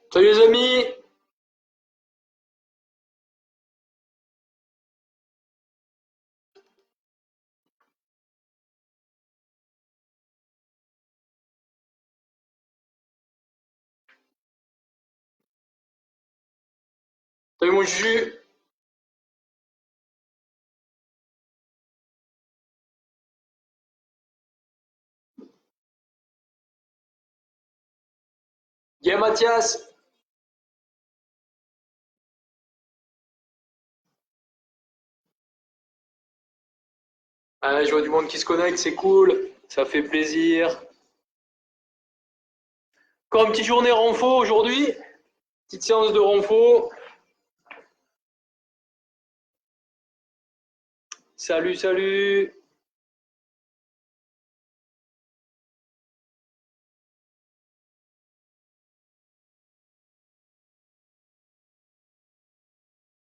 Salut les amis! Salut mon Juju! Yeah Mathias! Ah, je vois du monde qui se connecte, c'est cool, ça fait plaisir. Encore une petite journée renfo aujourd'hui, petite séance de renfo. Salut, salut!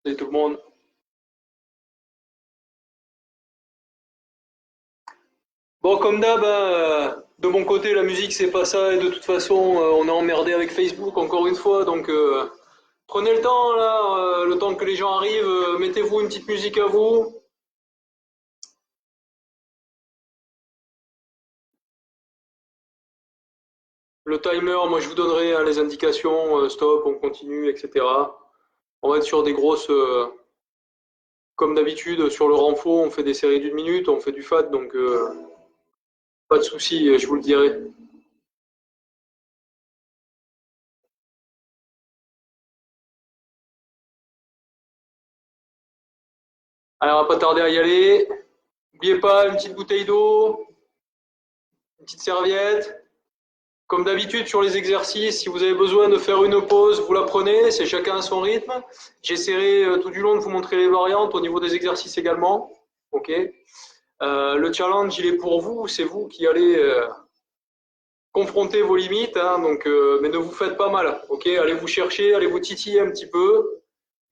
Salut tout le monde. Bon, comme d'hab, hein, de mon côté, la musique c'est pas ça, et de toute façon, on est emmerdé avec Facebook encore une fois, donc prenez le temps là, le temps que les gens arrivent, mettez-vous une petite musique à vous. Le timer, moi je vous donnerai hein, les indications, stop, on continue, etc. On va être sur des grosses, comme d'habitude, sur le renfo, on fait des séries d'une minute, on fait du fat, donc pas de souci, je vous le dirai. Alors, on va pas tarder à y aller. N'oubliez pas une petite bouteille d'eau, une petite serviette. Comme d'habitude sur les exercices, si vous avez besoin de faire une pause, vous la prenez, c'est chacun à son rythme. J'essaierai tout du long de vous montrer les variantes au niveau des exercices également. Ok. Le challenge, il est pour vous, c'est vous qui allez confronter vos limites, hein, donc, mais ne vous faites pas mal. Ok, allez vous chercher, allez vous titiller un petit peu,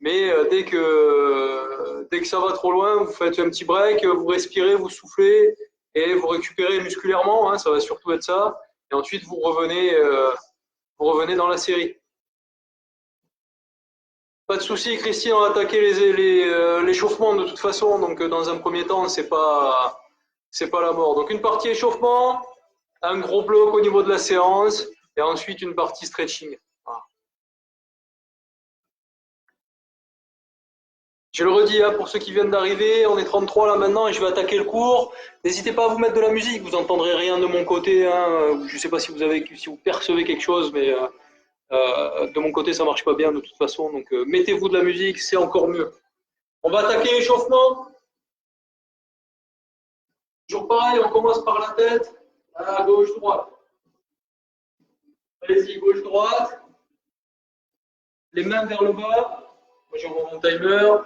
mais dès que ça va trop loin, vous faites un petit break, vous respirez, vous soufflez et vous récupérez musculairement. Hein, ça va surtout être ça. Et ensuite vous revenez dans la série. Pas de souci, Christine, on va attaquer l'échauffement de toute façon. Donc dans un premier temps, c'est pas la mort. Donc une partie échauffement, un gros bloc au niveau de la séance, et ensuite une partie stretching. Voilà. Je le redis hein, pour ceux qui viennent d'arriver, on est 33 là maintenant et je vais attaquer le cours. N'hésitez pas à vous mettre de la musique, vous entendrez rien de mon côté. Hein. Je ne sais pas si vous percevez quelque chose, mais de mon côté ça marche pas bien de toute façon. Donc mettez-vous de la musique, c'est encore mieux. On va attaquer l'échauffement. Toujours pareil, on commence par la tête, à gauche, droite. Allez-y, gauche, droite. Les mains vers le bas. Moi j'envoie mon timer.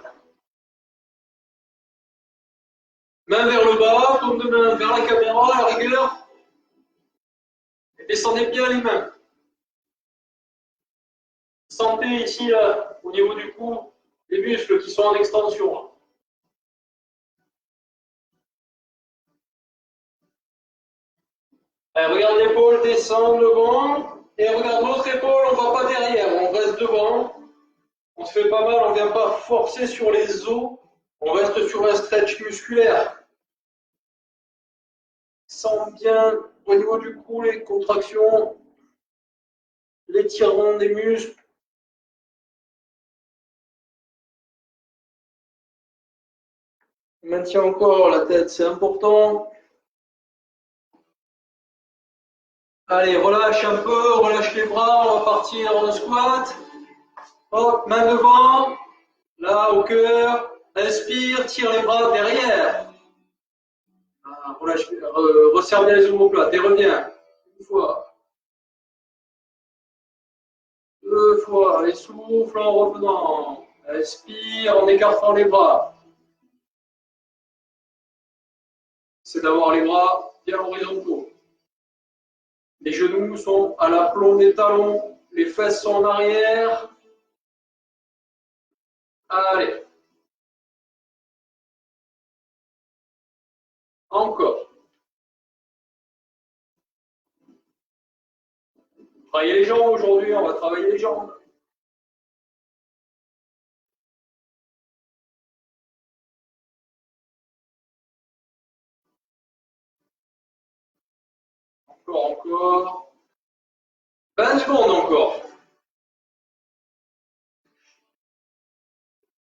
Main vers le bas, paume de main vers la caméra, à la rigueur. Et descendez bien les mains. Sentez ici, là, au niveau du cou, les muscles qui sont en extension. Allez, regarde l'épaule, descend devant. Et regarde l'autre épaule, on ne va pas derrière, on reste devant. On se fait pas mal, on ne vient pas forcer sur les os. On reste sur un stretch musculaire. Sens bien au niveau du cou les contractions, l'étirement des muscles. Maintien encore la tête, c'est important. Allez, relâche un peu, relâche les bras, on va partir en squat. Hop, main devant, là au cœur, inspire, tire les bras derrière. Ah, relâche, resserre bien les omoplates et reviens. Une fois, deux fois, et souffle en revenant. Inspire en écartant les bras. C'est d'avoir les bras bien horizontaux. Les genoux sont à l'aplomb des talons, les fesses sont en arrière. Allez. Encore. Travailler les jambes aujourd'hui, on va travailler les jambes. Encore. 20 secondes encore.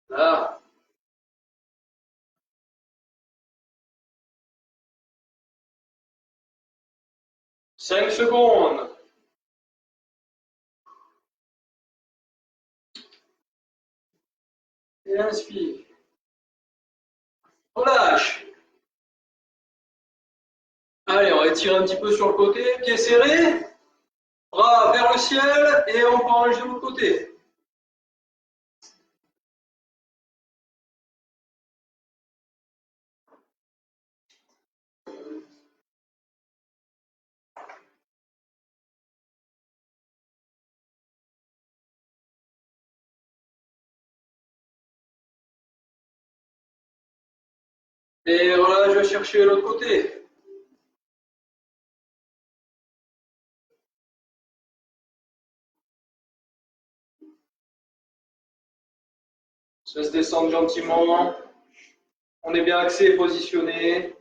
Là. 5 secondes. Et inspire. Relâche. Allez, on étire un petit peu sur le côté. Pieds serrés. Bras vers le ciel. Et on penche de l'autre côté. Et voilà, je vais chercher l'autre côté. Ça se descend gentiment. On est bien axé et positionné.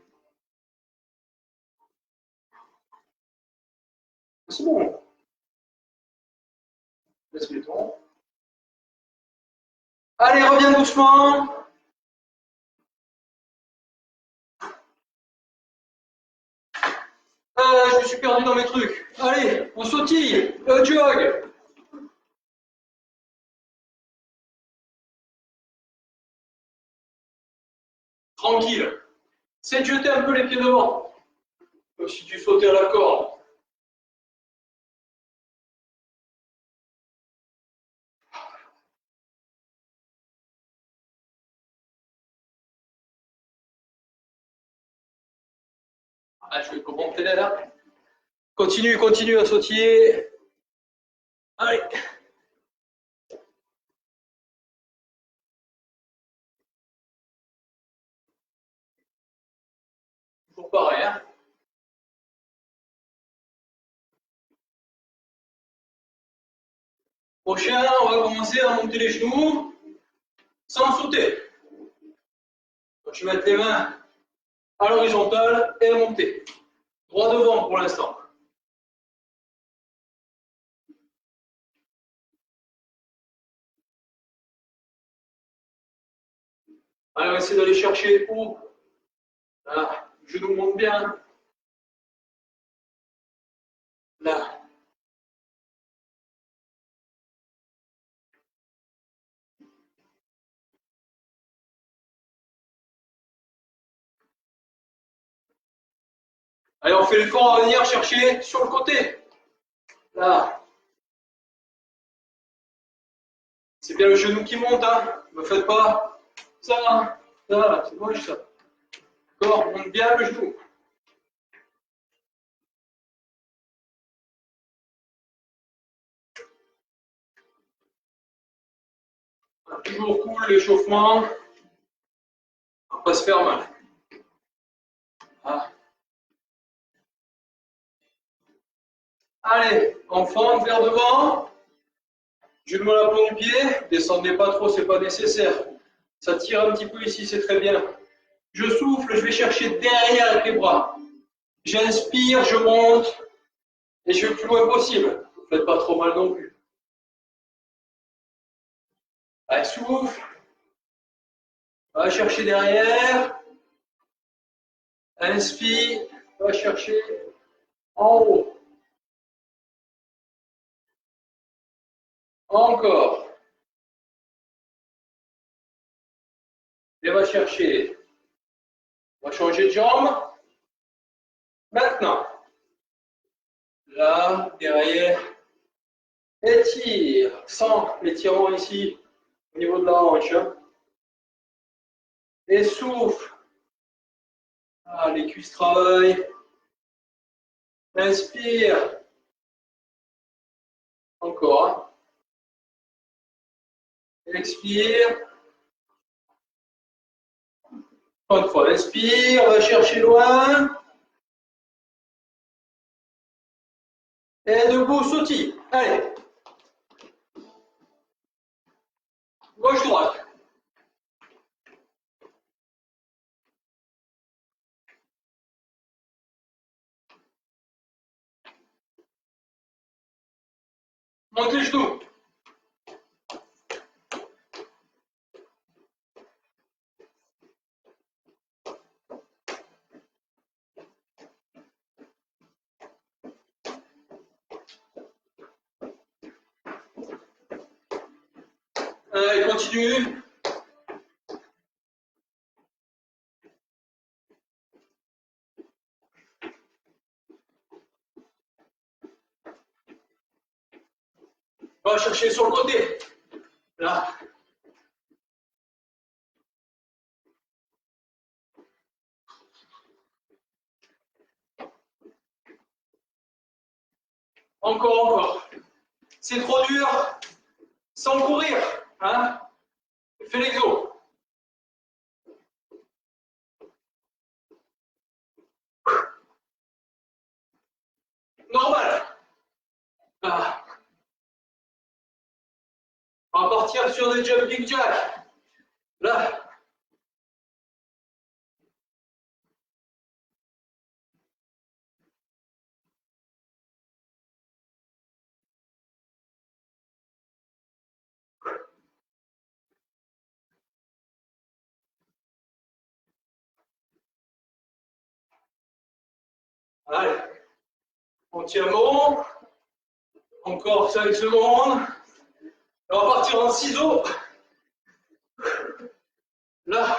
C'est bon. Laisse les tons. Allez, reviens doucement. Je me suis perdu dans mes trucs. Allez, on sautille. Jog. Tranquille. C'est de jeter un peu les pieds devant. Comme si tu sautais à la corde. Ah, je vais remonter là. Continue, continue à sautiller. Allez. Toujours pareil, hein. Prochain, on va commencer à monter les genoux sans sauter. Donc, je vais mettre les mains à l'horizontale et à monter. Droit devant pour l'instant. Allez, on va essayer d'aller chercher où là, le genou monte bien. Là. Allez, on fait l'effort à venir chercher sur le côté. Là. C'est bien le genou qui monte, hein. Ne me faites pas ça. Ça, c'est moche ça. D'accord, monte bien le genou. Toujours cool l'échauffement. On va pas se faire mal. Ah. Allez, on fonde vers devant. Je mets la plomb du pied. Descendez pas trop, c'est pas nécessaire. Ça tire un petit peu ici, c'est très bien. Je souffle, je vais chercher derrière avec les bras. J'inspire, je monte et je vais le plus loin possible. Ne faites pas trop mal non plus. Allez, souffle. Va chercher derrière. Inspire. Va chercher en haut. Encore. Et va chercher. On va changer de jambe. Maintenant. Là, derrière. Étire. Sans l'étirement ici au niveau de la hanche. Et souffle. Ah, les cuisses travaillent. Inspire. Encore. Expire. Encore une fois, inspire, va chercher loin. Et debout, sautille. Allez. Gauche-droite. Monte les genoux. Allez, continue. On va chercher sur le côté. Là. Encore. C'est trop dur. Sans courir. Hein? Fais l'exo. Normal. Là. On va partir sur des jumping jacks. Là. Allez. On tient bon. Encore 5 secondes. On va partir en ciseaux. Là.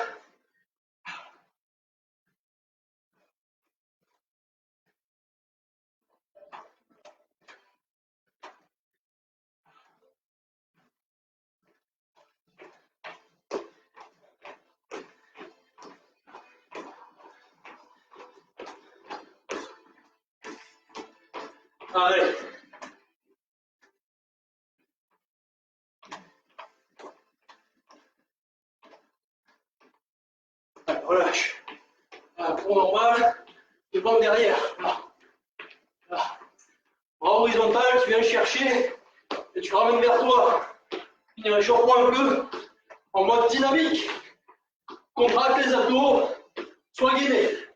Allez. Allez, relâche. Là, pour normal. Et bon derrière. Là. Là. Bras horizontal, tu viens chercher et tu ramènes vers toi. Finir échauffement un peu en mode dynamique. Contracte les abdos. Sois guidé.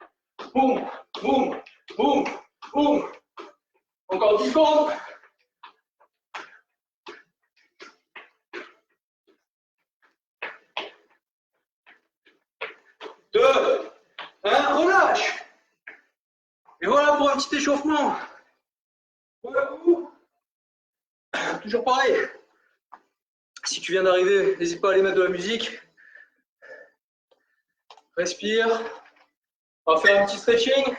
Boum, boum, boum, boum. Encore 10 secondes. 2, 1, relâche. Et voilà pour un petit échauffement. Voilà. Toujours pareil. Si tu viens d'arriver, n'hésite pas à aller mettre de la musique. Respire. On va faire un petit stretching.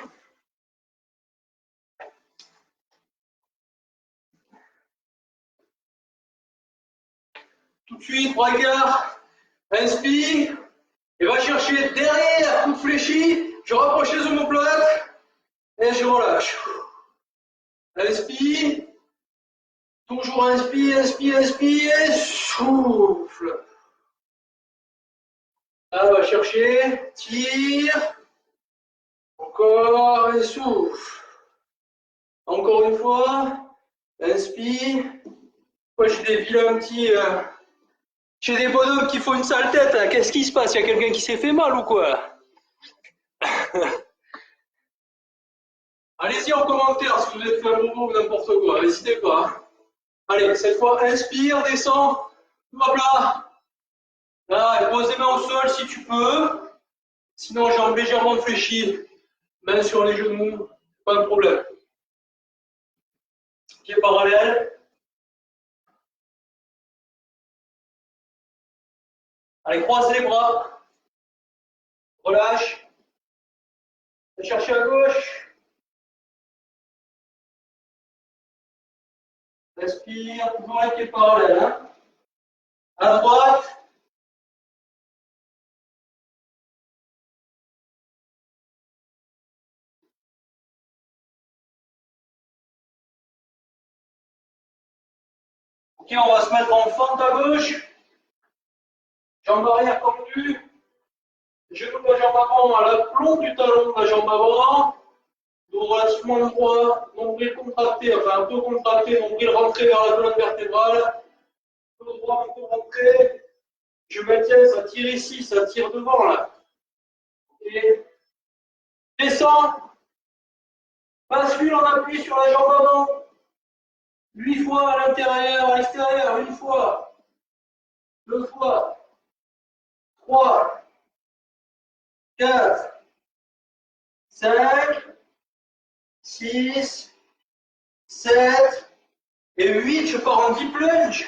Tout de suite, bras écart. Inspire. Et va chercher derrière, coup fléchi. Je rapproche les omoplates. Et je relâche. Inspire. Toujours inspire, inspire, inspire. Et souffle. Là, va chercher. Tire. Encore et souffle. Encore une fois. Inspire. Moi, j'ai des vilains petits. J'ai des bonhommes qui font une sale tête. Hein. Qu'est-ce qui se passe? Il y a quelqu'un qui s'est fait mal ou quoi? Allez-y en commentaire si vous êtes fait un bobo ou n'importe quoi. N'hésitez pas. Hein. Allez, cette fois, inspire, descends. Hop là. Là, et pose les mains au sol si tu peux. Sinon, jambes légèrement fléchies. Main sur les genoux. Pas de problème. Pieds parallèles. Allez, croise les bras. Relâche. Cherchez à gauche. Respire, toujours les pieds parallèles. Hein. À droite. Ok, on va se mettre en fente à gauche. Jambe arrière tendue. Genou de la jambe avant à la plomb du talon de la jambe avant. Dos relativement droit, nombril contracté, enfin un peu contracté, nombril rentré vers la colonne vertébrale. Dos droit un peu rentré. Je maintiens, ça tire ici, ça tire devant là. Et descends. Bascule en appui sur la jambe avant. 8 fois à l'intérieur, à l'extérieur, une fois, 2 fois, 3, 4, 5, 6, 7 et 8. Je pars en deep plunge.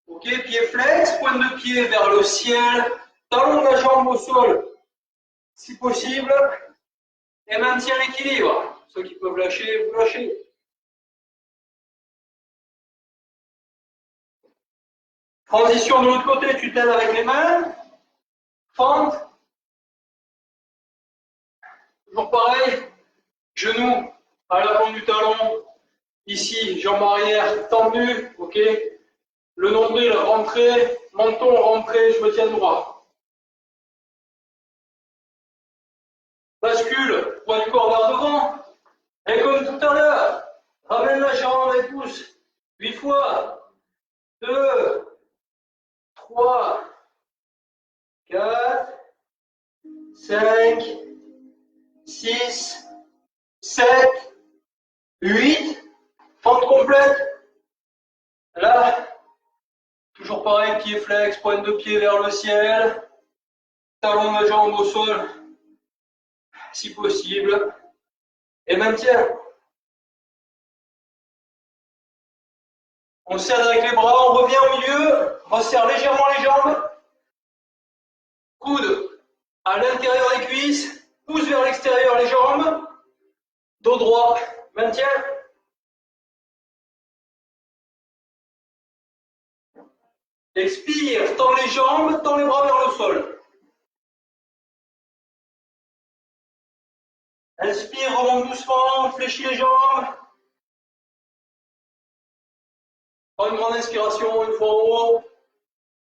Ok, pied flex, pointe de pied vers le ciel, talon de la jambe au sol, si possible, et maintien l'équilibre. Ceux qui peuvent lâcher, vous lâchez. Transition de l'autre côté, tu t'aides avec les mains. Fente. Toujours pareil. Genou à l'avant du talon. Ici, jambe arrière tendue. Ok. Le nombril rentré, menton rentré, je me tiens droit. Bascule, poids du corps vers devant. Et comme tout à l'heure, ramène la jambe et pousse. 8 fois. 2, 3, 4, 5, 6, 7, 8. Fente complète. Là, toujours pareil, pied flex, pointe de pied vers le ciel. Talon de jambe au sol, si possible. Et maintien. On serre avec les bras, on revient au milieu, resserre légèrement les jambes. Coude à l'intérieur des cuisses, pouce vers l'extérieur les jambes. Dos droit, maintien. Expire, tends les jambes, tends les bras vers le sol. Inspire, remonte doucement, fléchis les jambes. Prends une grande inspiration, une fois en haut.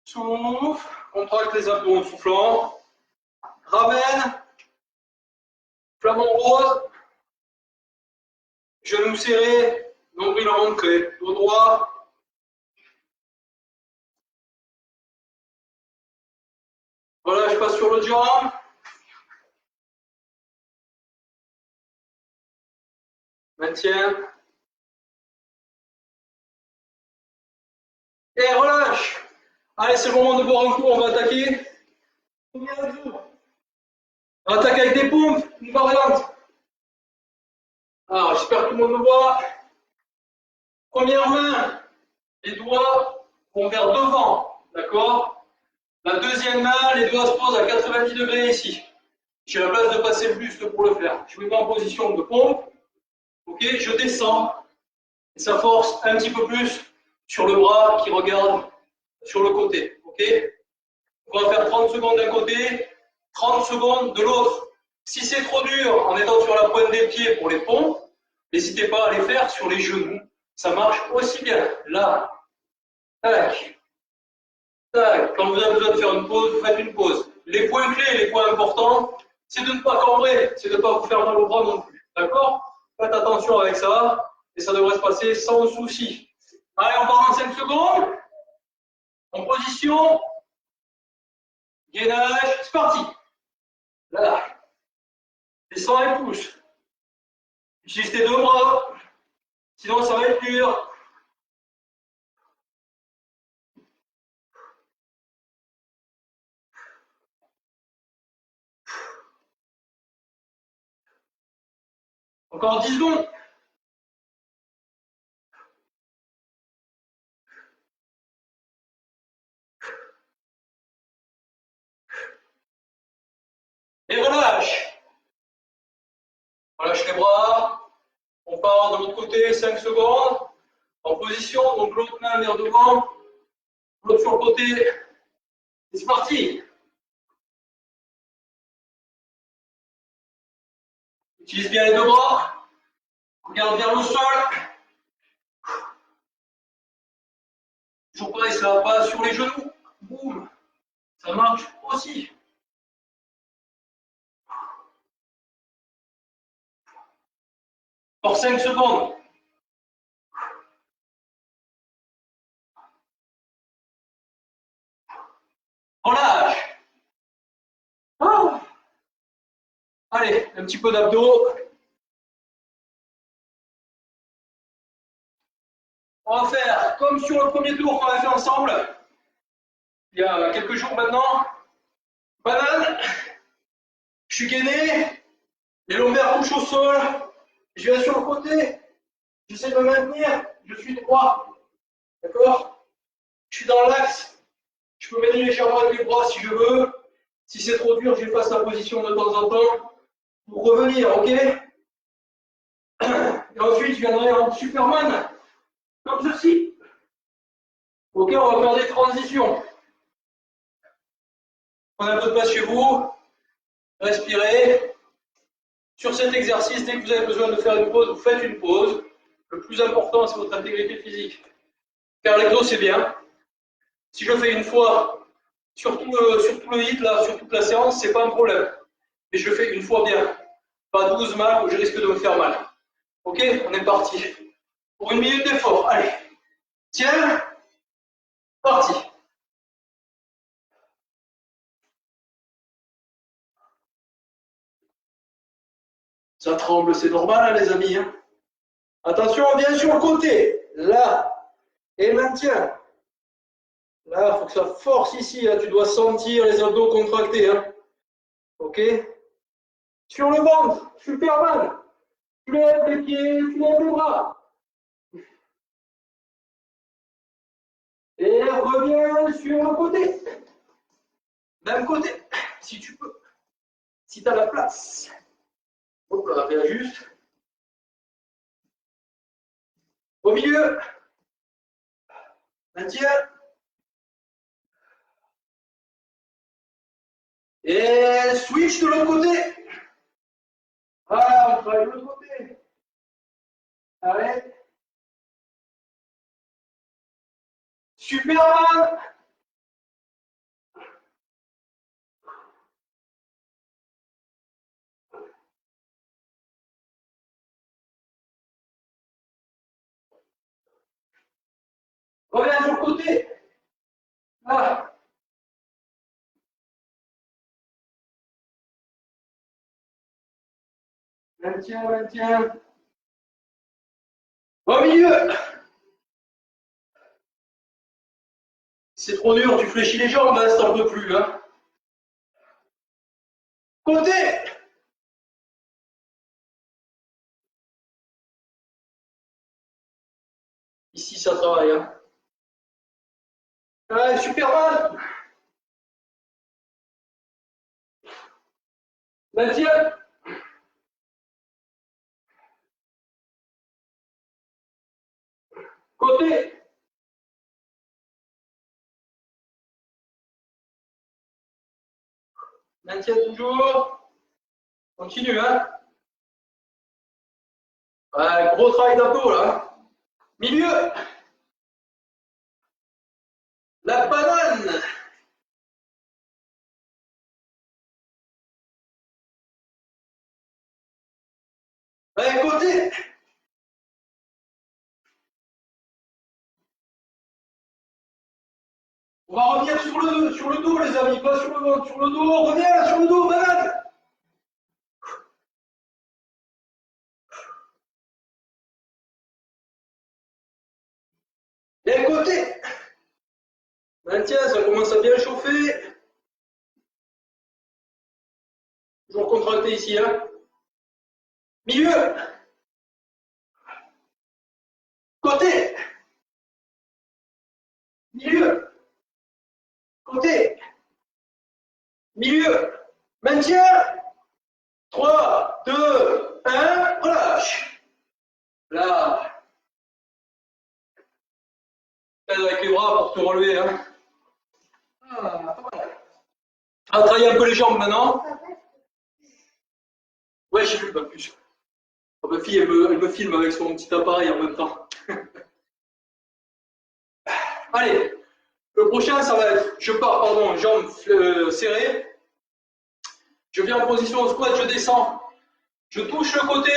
Souffle, contracte les abdos en soufflant. Ramène. Flamant rose. Genou serré, nombril rentré. Dos droit. Voilà, je passe sur l'autre jambe. Maintien. Et relâche. Allez, c'est le moment de boire un coup, on va attaquer. Premier abdos. On attaque avec des pompes, une variante. Alors, j'espère que tout le monde me voit. Première main, les doigts vont vers devant, d'accord? La deuxième main, les doigts se posent à 90 degrés ici. J'ai la place de passer le buste pour le faire. Je me mets en position de pompe. Ok, je descends. Et ça force un petit peu plus sur le bras qui regarde sur le côté. Ok? On va faire 30 secondes d'un côté, 30 secondes de l'autre. Si c'est trop dur en étant sur la pointe des pieds pour les pompes, n'hésitez pas à les faire sur les genoux. Ça marche aussi bien. Là, tac, tac. Quand vous avez besoin de faire une pause, vous faites une pause. Les points clés, les points importants, c'est de ne pas cambrer, c'est de ne pas vous faire mal au bras non plus. D'accord? Faites attention avec ça, et ça devrait se passer sans souci. Allez, on part en 5 secondes. En position. Gainage, c'est parti. Là. Descends et pousse. Utilise tes deux bras, sinon ça va être dur. Encore 10 secondes. Et relâche. Relâche les bras. On part de l'autre côté, 5 secondes. En position, donc l'autre main vers devant, l'autre sur le côté. Et c'est parti. Utilise bien les deux bras. Regarde bien le sol. Toujours pareil, ça va pas sur les genoux. Boum. Ça marche aussi. Pour 5 secondes. Relâche. Oh. Allez, un petit peu d'abdos. On va faire comme sur le premier tour qu'on a fait ensemble, il y a quelques jours maintenant. Banane, je suis gainé, les lombaires touchent au sol, je viens sur le côté, j'essaie de me maintenir, je suis droit, d'accord? Je suis dans l'axe, je peux m'aider légèrement avec les bras si je veux. Si c'est trop dur, j'efface la position de temps en temps pour revenir, ok? Et ensuite, je viendrai en Superman, comme ceci. Ok, on va faire des transitions. Prenez un peu de place chez vous, respirez. Sur cet exercice, dès que vous avez besoin de faire une pause, vous faites une pause. Le plus important, c'est votre intégrité physique. Faire l'exo, c'est bien. Si je fais une fois, sur tout le hit, là, sur toute la séance, c'est pas un problème. Mais je fais une fois bien. Pas 12 mal où je risque de me faire mal. Ok, on est parti. Pour 1 minute d'effort. Allez. Tiens. Parti. Ça tremble, c'est normal, hein, les amis. Hein. Attention, on vient sur le côté. Là. Et maintien. Là, il faut que ça force ici. Hein. Tu dois sentir les abdos contractés. Hein. Ok. Sur le ventre. Superman. Tu lèves les pieds, tu lèves les bras. Et reviens sur le côté. Même côté, si tu peux. Si tu as la place. Hop là, réajuste. Au milieu. Maintien. Et switch de l'autre côté. Voilà, on travaille de l'autre côté. Allez. Superman. Reviens sur le côté. Là. Maintien, maintien. Au milieu. C'est trop dur, tu fléchis les jambes, hein, si t'en peux plus. Hein. Côté. Ici, ça travaille. Hein. Allez, Superman. Maintien. Côté. Maintien toujours. Continue, hein. Ouais, gros travail d'abdos, là. Milieu. La banane. Allez, côté. On va revenir sur le dos, les amis, pas sur le ventre, sur le dos, reviens sur le dos, banane. Et côté. Maintien, ça commence à bien chauffer. Toujours contracté ici, hein. Milieu. Côté. Milieu. Côté. Milieu. Maintien. 3, 2, 1, relâche. Là. Aide avec les bras pour te relever. Hein. Ah, pas mal. On va travailler un peu les jambes maintenant. Ouais, j'ai vu, pas plus. Oh, ma fille, elle me filme avec son petit appareil en même temps. Allez, le prochain, ça va être, je pars, pardon, jambes serrées. Je viens en position squat, je descends. Je touche le côté,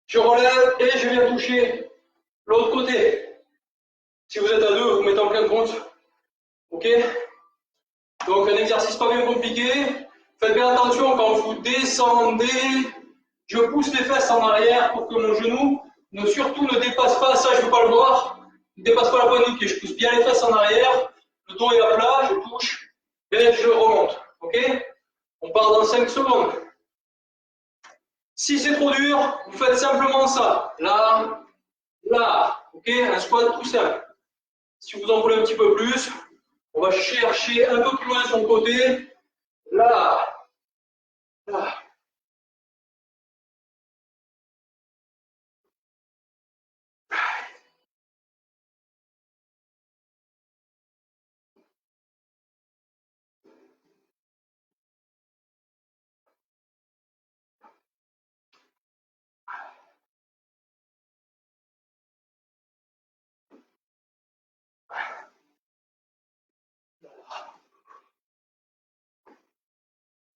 je relève et je viens toucher l'autre côté. Si vous êtes à deux, vous mettez en plein compte. Ok? Donc un exercice pas bien compliqué. Faites bien attention quand vous descendez. Je pousse les fesses en arrière pour que mon genou Surtout ne dépasse pas, ça je ne peux pas le voir, ne dépasse pas la pointe du pied. Je pousse bien les fesses en arrière, le dos est à plat, je touche, et je remonte. Ok? On part dans 5 secondes. Si c'est trop dur, vous faites simplement ça. Là, là. Ok? Un squat tout simple. Si vous en voulez un petit peu plus, on va chercher un peu plus loin sur le côté. Là, là.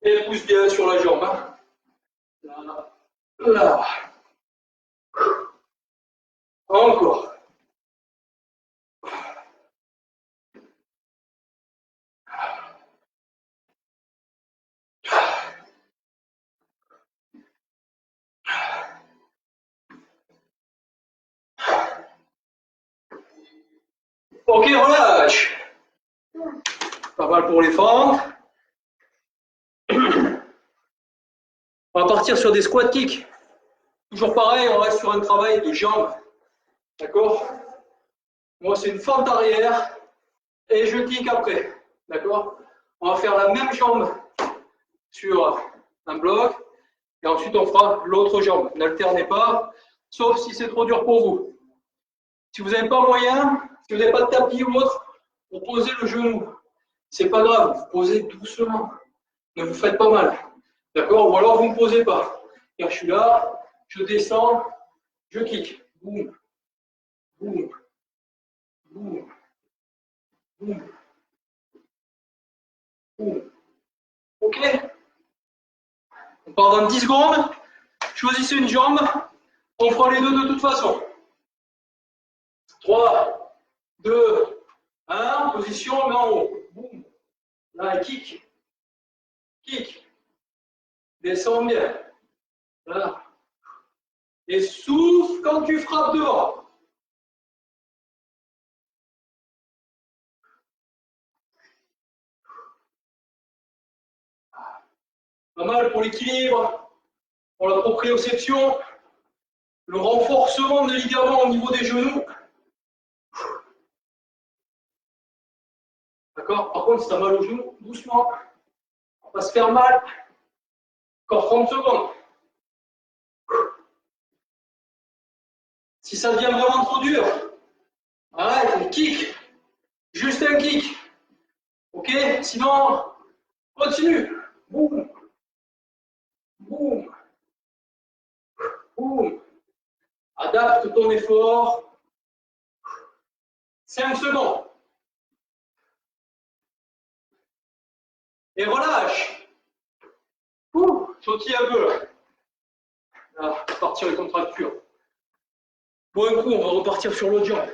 Et pousse bien sur la jambe. Hein. Là, là. Encore. Ok, relâche. Pas mal pour les fentes. On va partir sur des squat kicks. Toujours pareil, on reste sur un travail de jambes. D'accord? Moi, c'est une fente arrière et je kick après. D'accord? On va faire la même jambe sur un bloc et ensuite on fera l'autre jambe. N'alternez pas, sauf si c'est trop dur pour vous. Si vous n'avez pas moyen, si vous n'avez pas de tapis ou autre, vous posez le genou. C'est pas grave, vous posez doucement. Ne vous faites pas mal. D'accord? Ou alors vous ne me posez pas. Et je suis là, je descends, je kick. Boum, boum, boum, boum, boum. Ok? On part dans 10 secondes. Choisissez une jambe. On fera les deux de toute façon. 3, 2, 1. Position, main en haut. Boum. Là, kick. Kick. Descends bien. Voilà. Et souffle quand tu frappes devant. Pas mal pour l'équilibre, pour la proprioception, le renforcement des ligaments au niveau des genoux. D'accord? Par contre, si tu as mal au genou, doucement. On va pas se faire mal. Encore 30 secondes. Si ça devient vraiment trop dur, arrête, on kick. Juste un kick. Ok? Sinon, continue. Boum. Boum. Boum. Adapte ton effort. 5 secondes. Et relâche. Sautille un peu là. Là, partir les contractures. Bon, un coup, on va repartir sur l'autre jambe.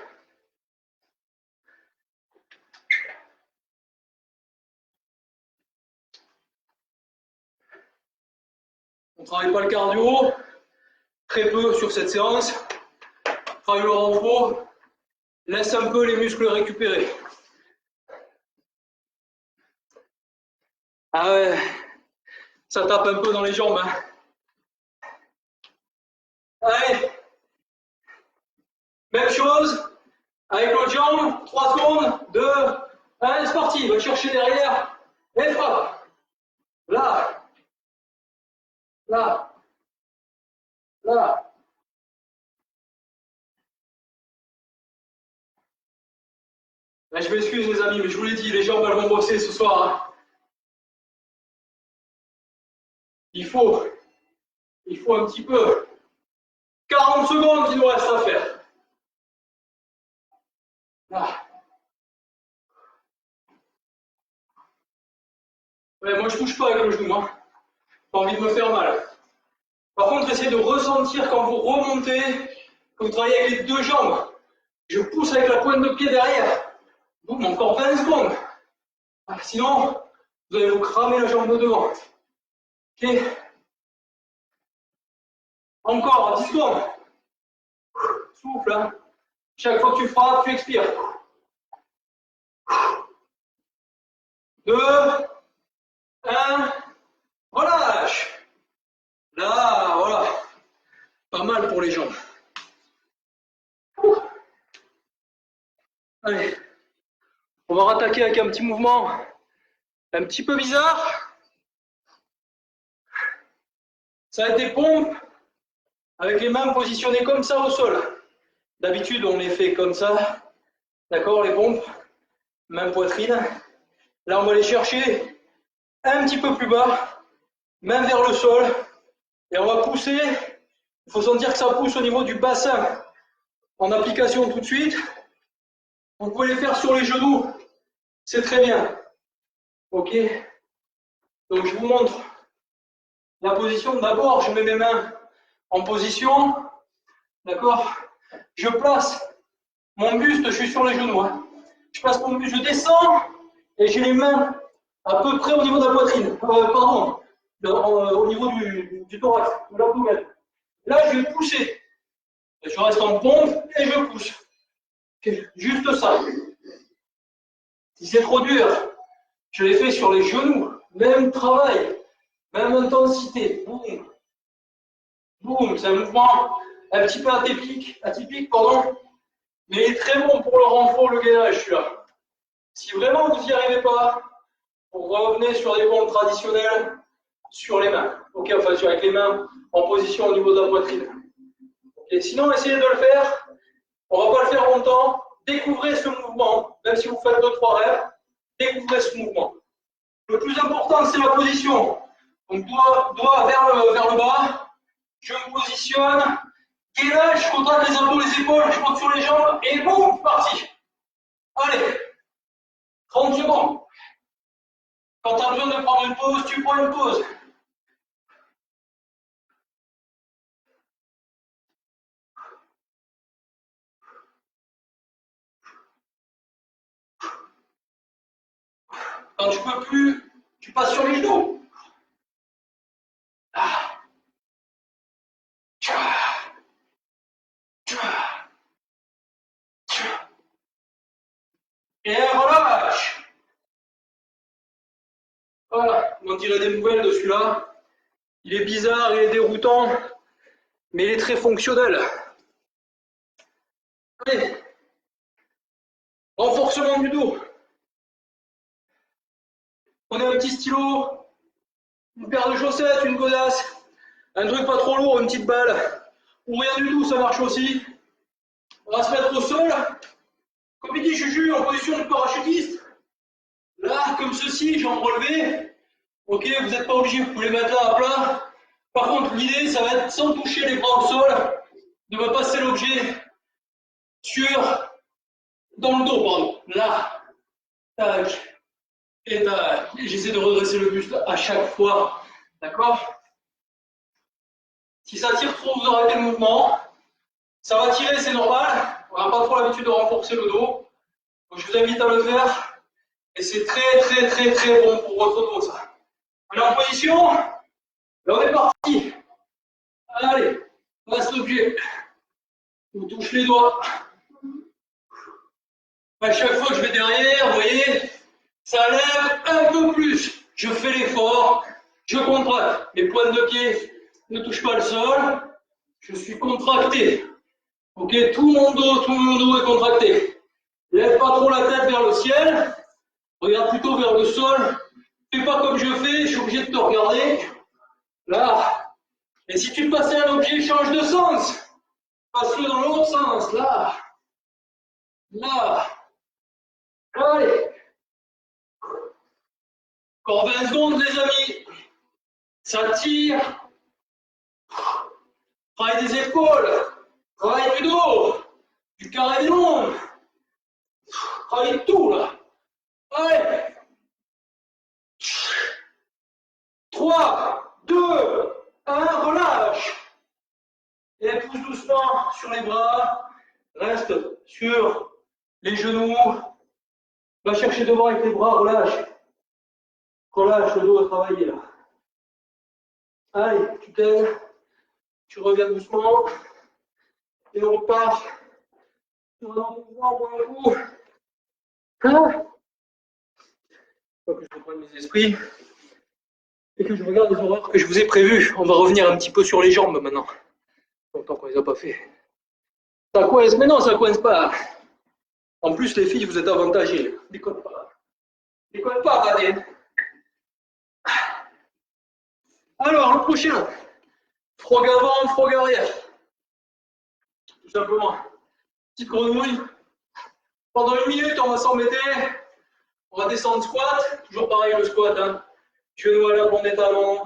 On ne travaille pas le cardio, très peu sur cette séance. On travaille le renfort, laisse un peu les muscles récupérer. Ah ouais, ça tape un peu dans les jambes. Hein. Allez, même chose, avec l'autre jambe, 3 secondes, 2, 1, c'est parti, va chercher derrière, et frappe. Là, là, là. Là, je m'excuse les amis, mais je vous l'ai dit, les jambes elles vont bosser ce soir. Hein. Il faut un petit peu. 40 secondes qu'il nous reste à faire. Là. Ouais, moi je touche pas avec le genou, hein. Pas envie de me faire mal. Par contre, essayez de ressentir quand vous remontez, que vous travaillez avec les deux jambes. Je pousse avec la pointe de pied derrière. Boum, encore 20 secondes. Sinon, vous allez vous cramer la jambe de devant. Ok. Encore 10 secondes. souffle. Hein. Chaque fois que tu frappes, tu expires. 2, 1, relâche. Là, voilà. Pas mal pour les jambes. Allez. On va rattaquer avec un petit mouvement un petit peu bizarre. Ça va être des pompes avec les mains positionnées comme ça au sol. D'habitude, on les fait comme ça. D'accord, les pompes. Main poitrine. Là, on va les chercher un petit peu plus bas. Main vers le sol. Et on va pousser. Il faut sentir que ça pousse au niveau du bassin. En application tout de suite. Vous pouvez les faire sur les genoux. C'est très bien. Ok. Donc, je vous montre la position. D'abord, je mets mes mains en position. D'accord. Je place mon buste, je suis sur les genoux. Hein. Je place mon buste, je descends et j'ai les mains à peu près au niveau de la poitrine. Pardon, au niveau du thorax, de l'abdomen. Là, je vais pousser. Et je reste en pompe et je pousse. Juste ça. Si c'est trop dur, je l'ai fait sur les genoux. Même travail, même intensité. Boum. Boum. C'est un mouvement un petit peu atypique, pardon. Mais il est très bon pour le renfort, le gainage, celui-là. Si vraiment vous n'y arrivez pas, vous revenez sur des pompes traditionnelles sur les mains. Ok, enfin, avec les mains en position au niveau de la poitrine. Okay. Sinon, essayez de le faire. On ne va pas le faire longtemps. Découvrez ce mouvement. Même si vous faites 2-3 rêves, découvrez ce mouvement. Le plus important, c'est la position. Donc, doigt vers le bas. Je me positionne. Gainage, je contracte les abdos, les épaules, je monte sur les jambes et boum, parti. Allez, 30 secondes. Quand tu as besoin de prendre une pause, tu prends une pause. Quand tu ne peux plus, tu passes sur les genoux. Et relâche. Voilà, on dirait des nouvelles de celui-là. Il est bizarre, il est déroutant, mais il est très fonctionnel. Allez, renforcement du dos. Prenez un petit stylo, une paire de chaussettes, une godasse, un truc pas trop lourd, une petite balle, ou rien du tout, ça marche aussi. On va se mettre au sol. Comme il dit Juju, en position de parachutiste. Là, comme ceci, jambes relevées. Ok, vous n'êtes pas obligé, vous pouvez les mettre là à plat. Par contre, l'idée, ça va être sans toucher les bras au sol, de me passer l'objet dans le dos, pardon. Là, tac, et tac. J'essaie de redresser le buste à chaque fois. D'accord? Si ça tire trop, vous arrêtez le mouvement. Ça va tirer, c'est normal. On n'a pas trop l'habitude de renforcer le dos. Donc, je vous invite à le faire. Et c'est très bon pour votre dos, ça. On est en position. Et on est parti. Allez, passe l'objet. On touche les doigts. À chaque fois que je vais derrière, vous voyez, ça lève un peu plus. Je fais l'effort, je contracte. Mes pointes de pied ne touchent pas le sol. Je suis contracté. Ok, tout mon dos est contracté. Lève pas trop la tête vers le ciel. Regarde plutôt vers le sol. Fais pas comme je fais, je suis obligé de te regarder. Là. Et si tu passais un objet, change de sens. Passe-le dans l'autre sens. Là. Là. Allez. Encore 20 secondes, les amis. Ça tire. Travail des épaules. Travail du dos. Du carré des longs. Travail de tout, là. Allez. 3, 2, 1, relâche. Et pousse doucement sur les bras. Reste sur les genoux. Va chercher devant avec les bras, relâche. Relâche, le dos à travailler là. Allez, tu t'aides. Tu reviens doucement. Et on repart. On a un mouvement pour un coup. Ah. Faut que je reprenne mes esprits. Et que je regarde les horreurs que je vous ai prévues. On va revenir un petit peu sur les jambes maintenant. Longtemps qu'on les a pas fait. Ça coince, mais non, ça coince pas. En plus, les filles, vous êtes avantagées. Déconne pas. Déconne pas, Madeleine. Alors, le prochain. Frog avant, frog arrière. Tout simplement. Petite grenouille. Pendant 1 minute, on va s'embêter. On va descendre squat. Toujours pareil le squat. Hein. Genou à l'avant des talons.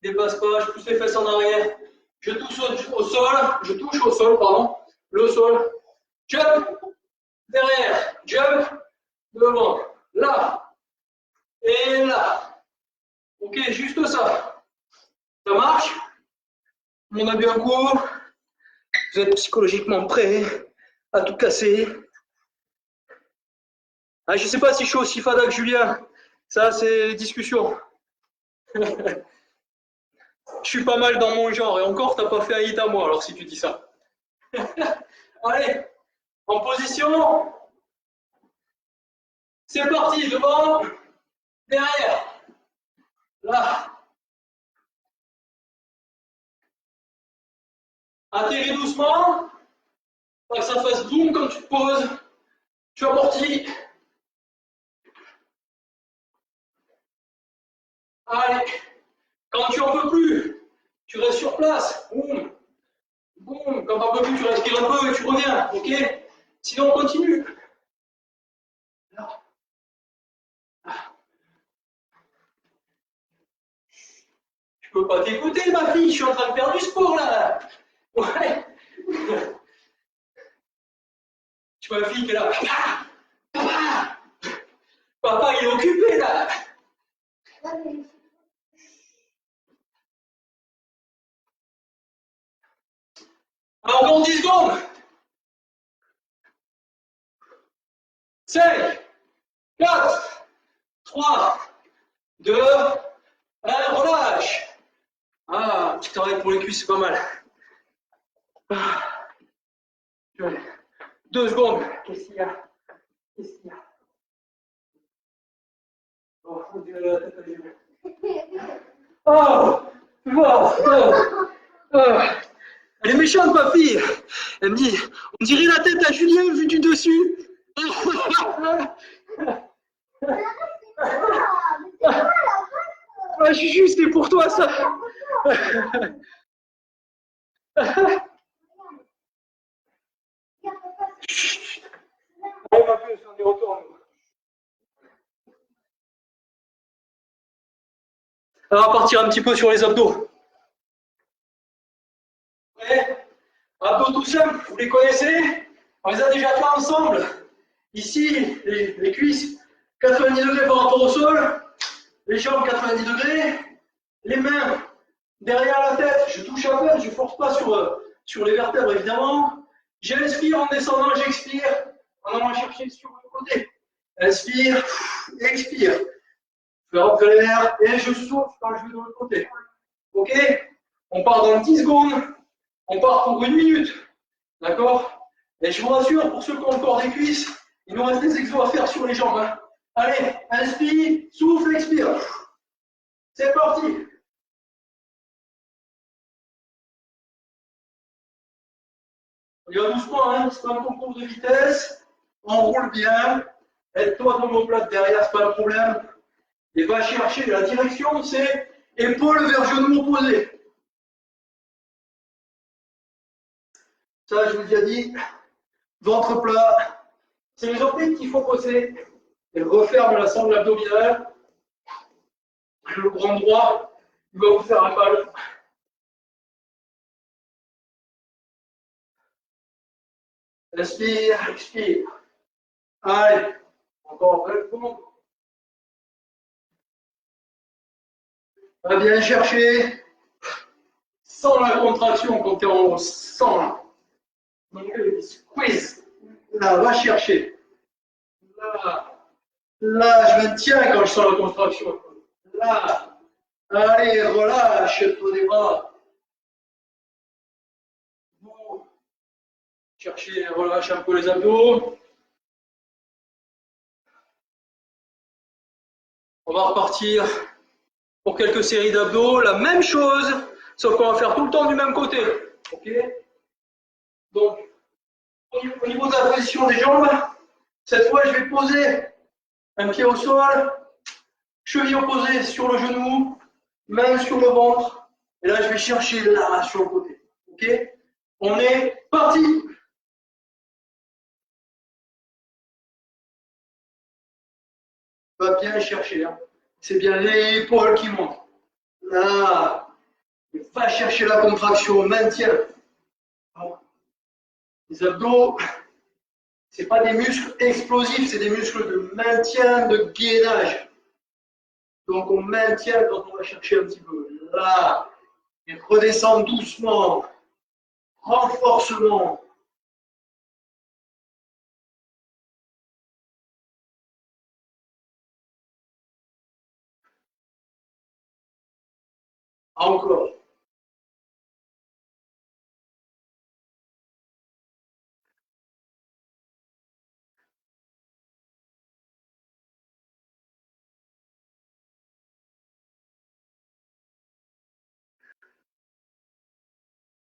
Dépasse pas. Je pousse les fesses en arrière. Je touche au sol. Je touche au sol, pardon. Le sol. Jump. Derrière. Jump. Devant. Là. Et là. Ok, juste ça. Ça marche? On a bu un coup. Vous êtes psychologiquement prêts à tout casser. Ah, je ne sais pas si je suis aussi fada que Julien. Ça, c'est discussion. Je suis pas mal dans mon genre. Et encore, tu n'as pas fait un hit à moi, alors si tu dis ça. Allez, en position. C'est parti. Devant. Derrière. Là. Atterris doucement. Pas que ça fasse boum quand tu te poses. Tu amortis. Allez. Quand tu en peux plus, tu restes sur place. Boum. Boum. Quand tu en peux plus, tu respires un peu et tu reviens. Ok? Sinon, on continue. Là. Je peux pas t'écouter, ma fille. Je suis en train de faire du sport, là. Ouais. Tu vois la fille qui est là. Papa, papa, papa, il est occupé, là. Alors, encore 10 secondes. 5, 4, 3, 2, 1, relâche. Ah, petit arrêt pour les cuisses, c'est pas mal. 2 secondes. Qu'est-ce qu'il y a? Qu'est-ce qu'il y a? Oh, on dirait la tête à Julien. Oh, Elle est méchante, ma fille. Elle me dit, on dirait la tête à Julien vu du dessus. Ah, Juju, c'était pour toi, ça. Allez, ma puce, on y retourne. Alors, on va partir un petit peu sur les abdos. Ouais. Abdos tout simples, vous les connaissez? On les a déjà fait ensemble. Ici, les cuisses, 90 degrés par rapport au sol. Les jambes, 90 degrés. Les mains derrière la tête, je touche à peine, je ne force pas sur les vertèbres, évidemment. J'inspire en descendant, j'expire en allant chercher sur le côté. Inspire, expire. Je fais rentrer l'air et je souffle quand je vais de l'autre côté. Ok? On part dans 10 secondes. On part pour 1 minute. D'accord? Et je vous rassure, pour ceux qui ont encore des cuisses, il nous reste des exos à faire sur les jambes. Hein. Allez, inspire, souffle, expire. C'est parti. On y va doucement, hein, c'est pas un concours de vitesse. On roule bien. Aide-toi dans l'omoplate derrière, c'est pas un problème. Et va chercher la direction, c'est épaule vers genou opposé. Ça, je vous ai déjà dit. Ventre plat. C'est les obliques qu'il faut bosser. Et referme la sangle abdominale. Le grand droit, il va vous faire un mal. Inspire, expire. Allez, encore 20 secondes. Va bien chercher. Sans la contraction quand tu es en haut. Sans. Donc, squeeze. Là, va chercher. Là. Là, je me tiens quand je sens la contraction. Là. Allez, relâche-toi des bras. Cherchez, relâche un peu les abdos. On va repartir pour quelques séries d'abdos. La même chose, sauf qu'on va faire tout le temps du même côté. Ok? Donc, au niveau de la position des jambes, cette fois, je vais poser un pied au sol, cheville opposée sur le genou, main sur le ventre. Et là, je vais chercher là, sur le côté. Ok? On est parti! Va bien chercher. Hein. C'est bien l'épaule qui monte. Là, va chercher la contraction, maintien. Les abdos, c'est pas des muscles explosifs, c'est des muscles de maintien, de gainage. Donc on maintient quand on va chercher un petit peu. Là, et redescendre doucement. Renforcement. Encore.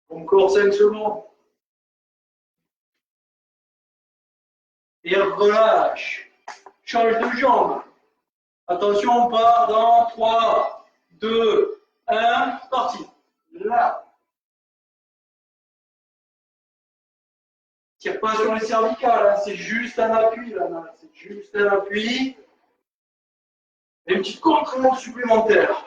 Encore 5 secondes. Et relâche. Change de jambe. Attention, on part dans 3, 2, 1, parti. Là. Tire pas sur les cervicales, hein. C'est juste un appui là, c'est juste un appui. Et une petite contrainte supplémentaire.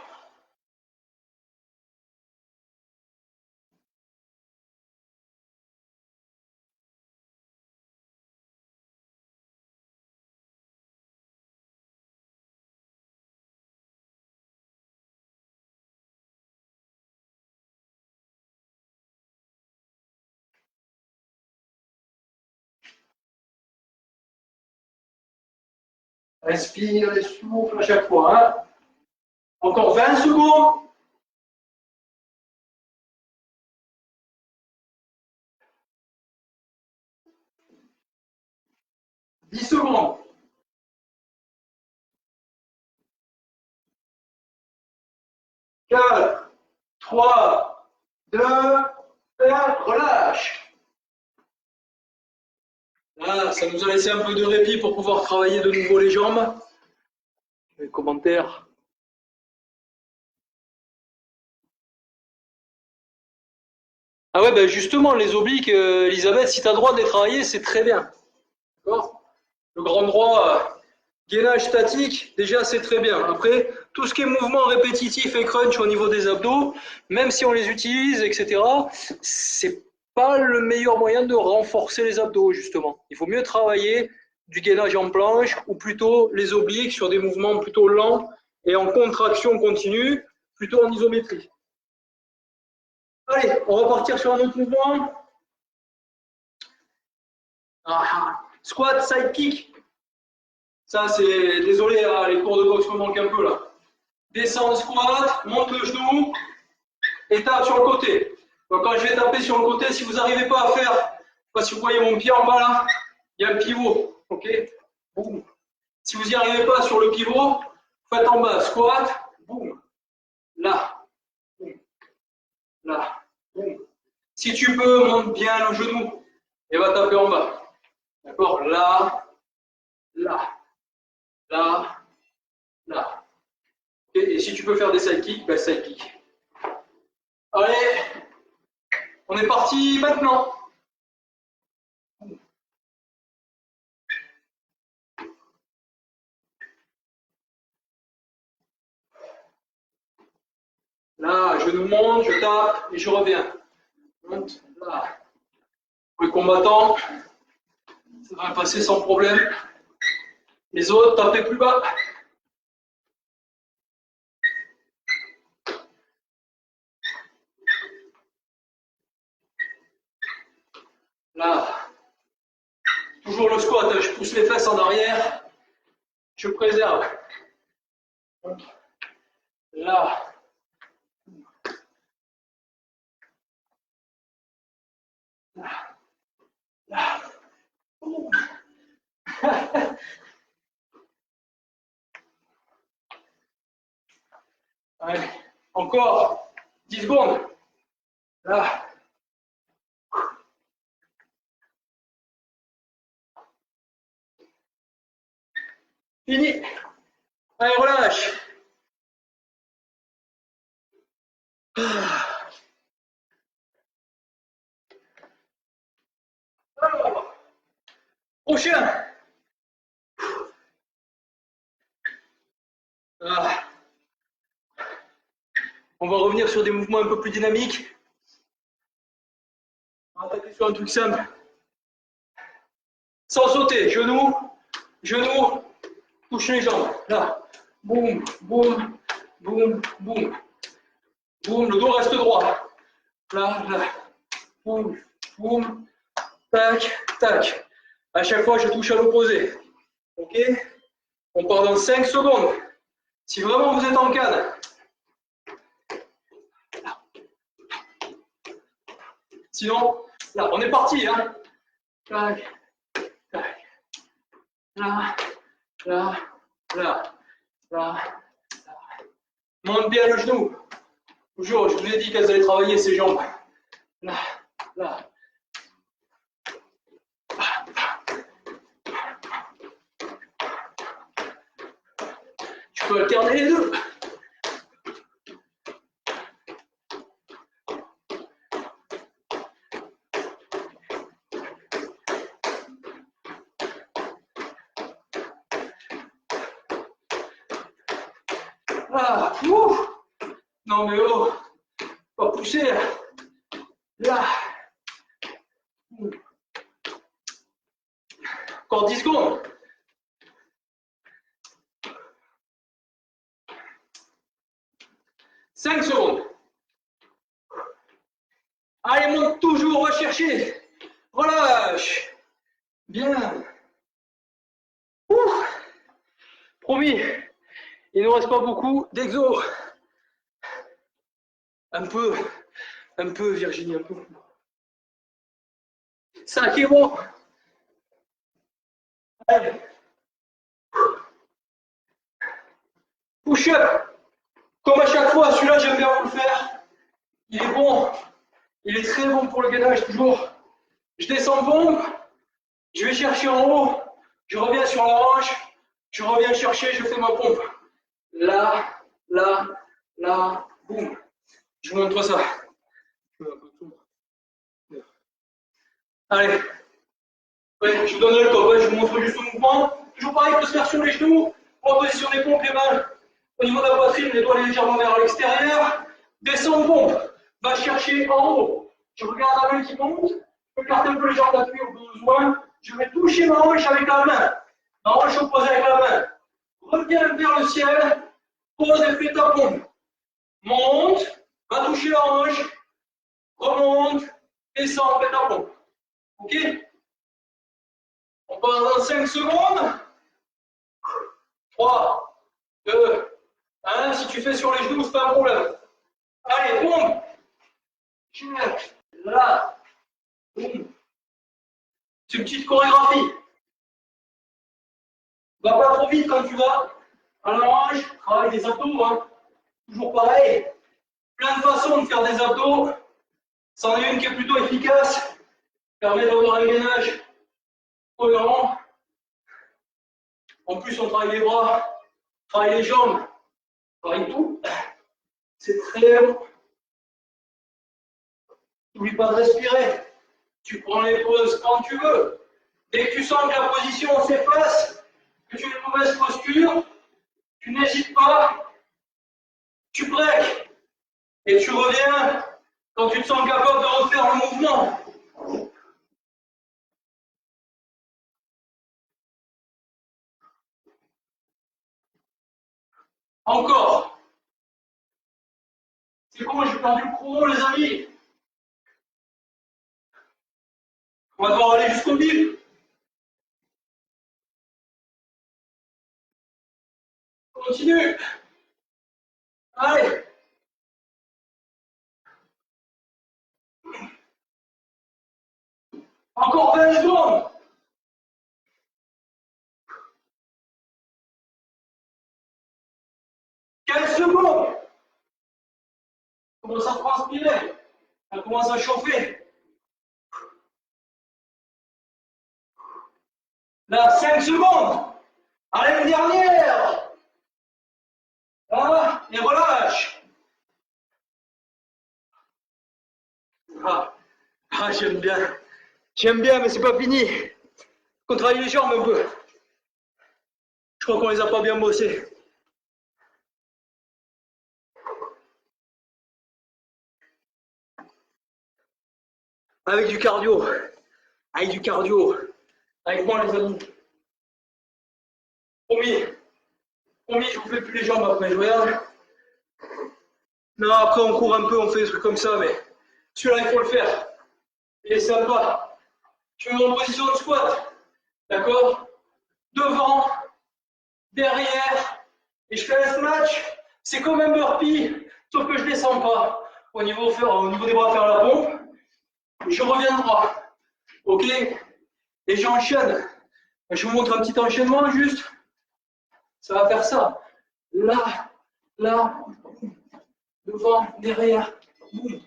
Respire et souffle à chaque fois. Hein. Encore 20 secondes. « 10 secondes. 4, 3, 2, 1, relâche. Là, ça nous a laissé un peu de répit pour pouvoir travailler de nouveau les jambes. Les commentaires. Ah ouais, ben justement, les obliques, Elisabeth, si tu as le droit de les travailler, c'est très bien. D'accord? Le grand droit, gainage statique, déjà c'est très bien. Après, tout ce qui est mouvement répétitif et crunch au niveau des abdos, même si on les utilise, etc., c'est pas le meilleur moyen de renforcer les abdos, justement. Il faut mieux travailler du gainage en planche ou plutôt les obliques sur des mouvements plutôt lents et en contraction continue, plutôt en isométrie. Allez, on va partir sur un autre mouvement. Squat, side kick. Ça, c'est. Désolé, hein, les cours de boxe me manquent un peu là. Descends, squat, monte le genou et tape sur le côté. Donc, quand je vais taper sur le côté, si vous n'arrivez pas à faire, je ne sais pas si vous voyez mon pied en bas là, il y a un pivot. Ok. Boum. Si vous n'y arrivez pas sur le pivot, faites en bas, squat, boum. Là, boum. Là, boum. Si tu peux, monte bien le genou et va taper en bas. D'accord? Là, là, là, là. Et si tu peux faire des side kicks, ben side kick. Allez, on est parti maintenant. Là, je nous monte, je tape et je reviens. Monte, là. Pour les combattants, ça va passer sans problème. Les autres, tapez plus bas. Là, toujours le squat, je pousse les fesses en arrière, je préserve. Là. Allez, encore 10 secondes. Là. Fini. Allez, relâche. Alors, prochain. Ah. On va revenir sur des mouvements un peu plus dynamiques. On va attaquer sur un truc simple. Sans sauter. Genoux, genoux, touche les jambes. Là. Boum, boum, boum, boum. Boum, le dos reste droit. Là, là. Boum, boum. Tac, tac. À chaque fois, je touche à l'opposé. Ok? On part dans 5 secondes. Si vraiment vous êtes en canne. Sinon, là, on est parti. Hein? Tac, tac. Là, là, là, là. Monte bien le genou. Toujours, je vous ai dit qu'elles allaient travailler ces jambes. Là, là. Tu peux alterner les deux. Ah, ouf. Non mais oh, pas pousser là. Là. Encore 10 secondes. Cinq secondes. Allez, monte toujours, va chercher. Relâche. Bien. Ouf. Promis, il ne nous reste pas beaucoup d'exo. Un peu, Virginie, un peu. 5 est bon. Allez. Push-up. Comme à chaque fois, celui-là, j'aime bien vous le faire. Il est bon. Il est très bon pour le gainage, toujours. Je descends pompe. Je vais chercher en haut. Je reviens sur la hanche. Je reviens chercher, je fais ma pompe. Là, là, là, boum. Je vous montre ça. Allez. Ouais, je vous donne le top. Je vous montre juste le mouvement. Toujours pareil, il peut se faire sur les genoux. En position des pompes, les mains au niveau de la poitrine, les doigts légèrement vers l'extérieur. Descends pompe. Va chercher en haut. Je regarde la main qui monte. Je écarte un peu les jambes d'appui au besoin. Je vais toucher ma hanche avec la main. Ma hanche opposée avec la main. Reviens vers le ciel. Pose et fais ta pompe. Monte. Va toucher la hanche. Remonte. Descends, fais ta pompe. Ok? On part dans 5 secondes. 3, 2, 1. Si tu fais sur les genoux, c'est pas un problème. Allez, pompe. Là. Boum. C'est une petite chorégraphie. Va pas trop vite quand tu vas à la hanche. Travaille des abdos. Hein. Toujours pareil. Plein de façons de faire des abdos. C'en est une qui est plutôt efficace. Permet d'avoir un gainage cohérent. En plus, on travaille les bras, on travaille les jambes, on travaille tout. C'est très bon. N'oublie pas de respirer. Tu prends les pauses quand tu veux. Dès que tu sens que la position s'efface, que tu as une mauvaise posture, tu n'hésites pas, tu breaks et tu reviens quand tu te sens capable de refaire le mouvement. Encore. C'est bon, j'ai perdu le chrono, les amis. On va devoir aller jusqu'au bif. Continue. Allez. Encore 20 secondes. 15 secondes. commence à transpirer. Ça commence à chauffer. Là, 5 secondes. Allez, une dernière. Voilà, et relâche. J'aime bien. J'aime bien, mais c'est pas fini. On travaille les jambes un peu. Je crois qu'on les a pas bien bossées. Avec du cardio. Avec du cardio. Avec moi, les amis. Promis. Promis, je vous fais plus les jambes après. Je regarde. Non, après, on court un peu, on fait des trucs comme ça, mais celui-là, il faut le faire. Il est sympa. Je me mets en position de squat. D'accord? Devant, derrière, et je fais un snatch. C'est comme un burpee, sauf que je ne descends pas. Au niveau des bras, faire la pompe. Je reviens droit. Ok? Et j'enchaîne. Je vous montre un petit enchaînement juste. Ça va faire ça. Là, là, devant, derrière, boum.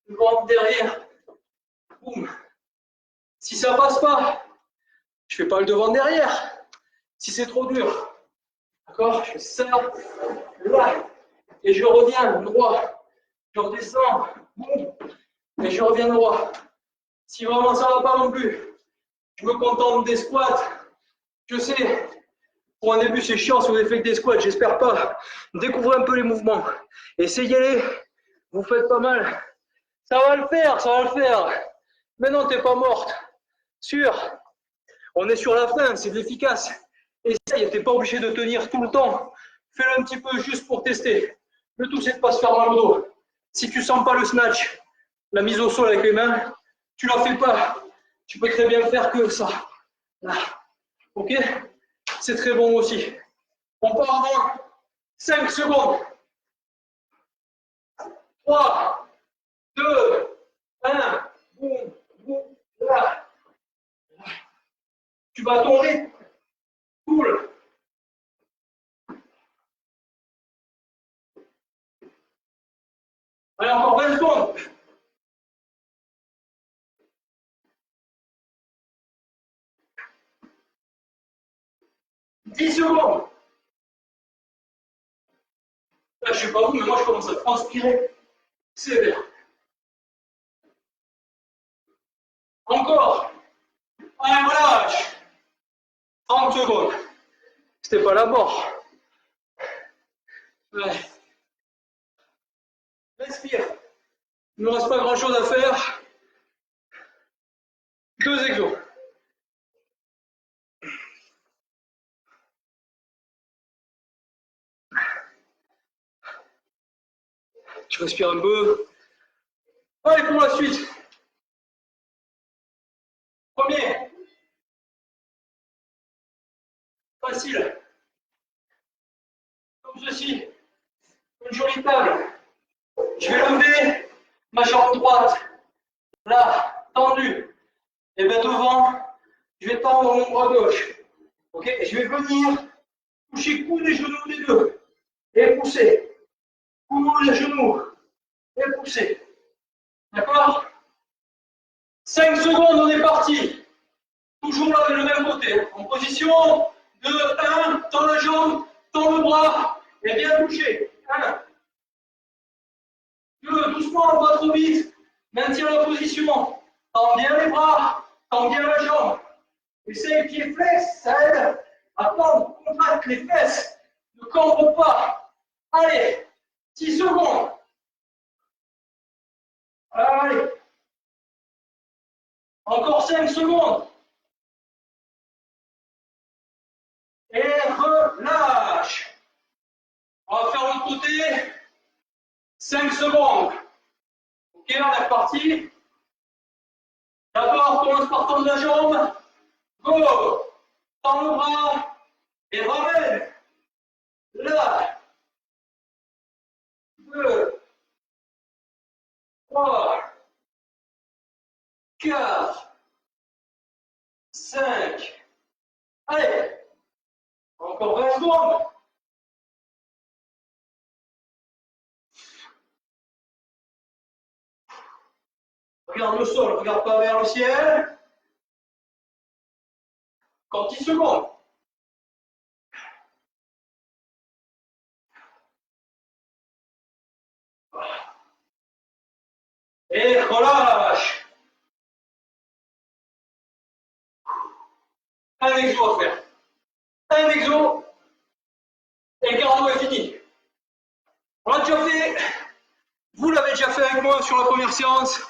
Devant, derrière, boum. Si ça passe pas, je fais pas le devant derrière. Si c'est trop dur, d'accord, je fais ça, là, et je reviens droit. Je redescends, boum, et je reviens droit. Si vraiment ça va pas non plus, je me contente des squats. Je sais, pour un début c'est chiant si vous avez fait que des squats, j'espère pas. Découvrez un peu les mouvements. Essayez-les, vous faites pas mal. Ça va le faire, ça va le faire. Mais non, t'es pas morte. Sûr. On est sur la fin, c'est de l'efficace. Essaye, t'es pas obligé de tenir tout le temps. Fais-le un petit peu juste pour tester. Le tout, c'est de ne pas se faire mal au dos. Si tu sens pas le snatch, la mise au sol avec les mains, tu la fais pas. Tu peux très bien faire que ça. Là. Ok? C'est très bon aussi. On part dans 5 secondes. 3, 2, 1. Boum, boum, là. Tu vas à ton rythme. Cool. Allez, encore 20 secondes. « 10 secondes. Là, je ne sais pas vous, mais moi, je commence à transpirer. Sévère. Encore. Allez, relâche. 30 secondes. C'était pas la mort. Ouais. Respire. Il ne me reste pas grand chose à faire. 2 exos. Je respire un peu. Allez, pour la suite. Premier. Facile. Comme ceci. Une jolie table. Je vais lever ma jambe droite. Là, tendue. Et bien devant, je vais tendre mon bras gauche. Ok? Et je vais venir toucher coude et genoux les deux. Et pousser. Coude et genoux. Et pousser. D'accord? 5 secondes, on est parti. Toujours là, le même côté. En position de 1, tends la jambe, tends le bras, et bien toucher. 1, 2, doucement, pas trop vite. Maintiens la position. Tends bien les bras, tends bien la jambe. Essaye le pied flex, ça aide à tendre, contracte les fesses. Ne cambre pas. Allez, 6 secondes. Allez. Encore 5 secondes. Et relâche. On va faire l'autre côté. 5 secondes. Ok, on est reparti. D'abord, commence par tendre la jambe. Go. Tends le bras. Et ramène. Là. 2, 3, 4, 5. Allez. Encore 20 secondes. Regarde le sol, regarde pas vers le ciel. Encore 10 secondes. Et relâche. Un exo à faire. Un exo. Et le cardio est fini. On l'a déjà fait. Vous l'avez déjà fait avec moi sur la première séance.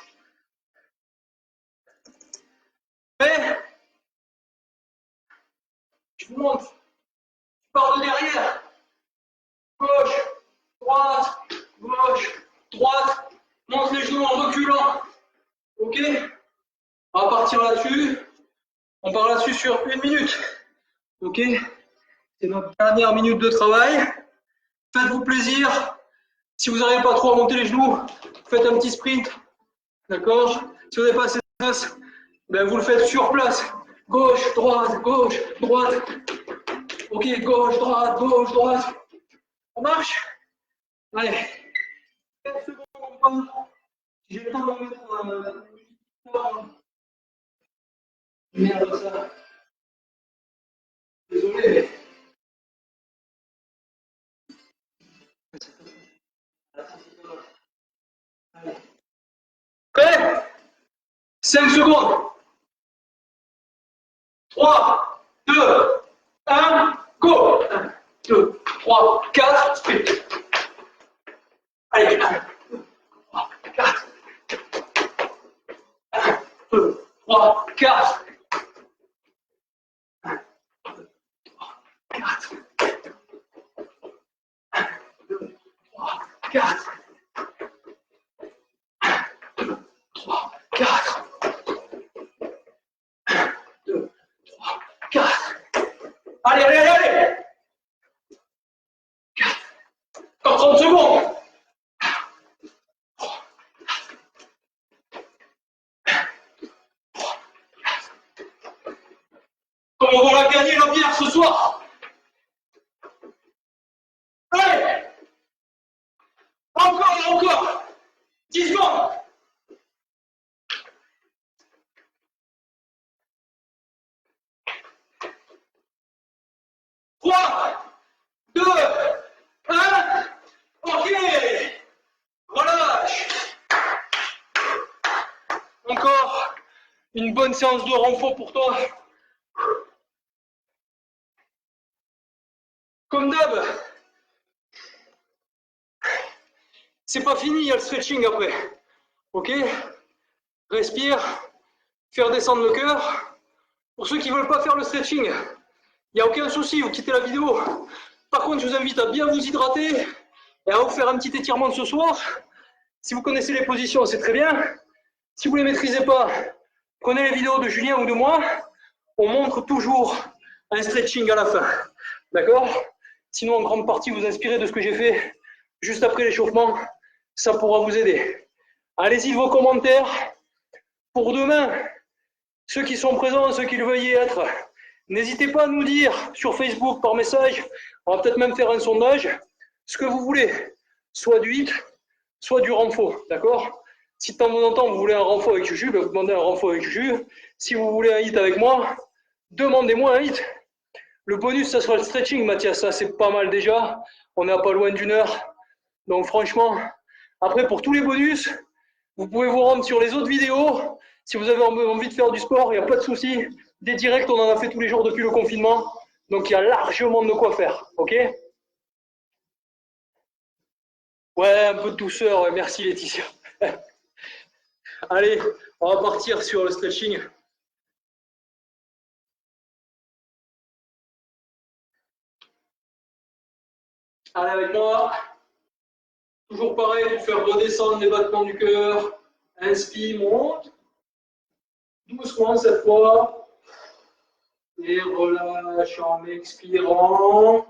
Mais, je vous montre. Je pars de derrière. Gauche, droite, gauche, droite. Monte les genoux en reculant. Ok? On va partir là-dessus. On part là-dessus sur 1 minute. Ok? C'est notre dernière minute de travail. Faites-vous plaisir. Si vous n'arrivez pas trop à monter les genoux, faites un petit sprint. D'accord? Si vous n'avez pas assez d'os, ben vous le faites sur place. Gauche, droite, gauche, droite. Ok, gauche, droite. Ça marche? Allez. 4 secondes, on part. J'ai le temps de mettre merde, ça. Désolé. Prêt? 5 secondes. 3, 2, 1, go. 1, 2, 3, 4, sprint. Allez, 1, 2, 3, 4. 1, 2, 3, 4. 1, 2, 3, 4. 1, 2, 3, 4. 1, 2, 3, 4. 1, 2, 3, 4. Allez. 4. Encore 30 secondes. Comme on va la gagner la bière ce soir. Allez. Encore. 10 secondes. 3, 2, 1. Ok. Relâche. Encore une bonne séance de renfort pour toi. Comme d'hab, c'est pas fini, il y a le stretching après. Ok? Respire, faire descendre le cœur. Pour ceux qui ne veulent pas faire le stretching, il n'y a aucun souci, vous quittez la vidéo. Par contre, je vous invite à bien vous hydrater et à vous faire un petit étirement de ce soir. Si vous connaissez les positions, c'est très bien. Si vous ne les maîtrisez pas, prenez les vidéos de Julien ou de moi. On montre toujours un stretching à la fin. D'accord? Sinon, en grande partie, vous inspirez de ce que j'ai fait juste après l'échauffement. Ça pourra vous aider. Allez-y vos commentaires. Pour demain, ceux qui sont présents, ceux qui le veuillent être, n'hésitez pas à nous dire sur Facebook, par message, on va peut-être même faire un sondage, ce que vous voulez, soit du HIIT, soit du renfort, d'accord? Si de temps en temps vous voulez un renfort avec Juju, ben vous demandez un renfort avec Juju. Si vous voulez un HIIT avec moi, demandez-moi un HIIT. Le bonus, ça sera le stretching, Mathias, ça c'est pas mal déjà, on n'est à pas loin d'1 heure, donc franchement, après pour tous les bonus, vous pouvez vous rendre sur les autres vidéos. Si vous avez envie de faire du sport, il n'y a pas de souci. Des directs, on en a fait tous les jours depuis le confinement. Donc, il y a largement de quoi faire. OK? Ouais, un peu de douceur. Ouais, merci, Laetitia. Allez, on va partir sur le stretching. Allez, avec moi. Toujours pareil, pour faire redescendre les battements du cœur. Inspire, monte. Doucement cette fois. Et relâche en expirant.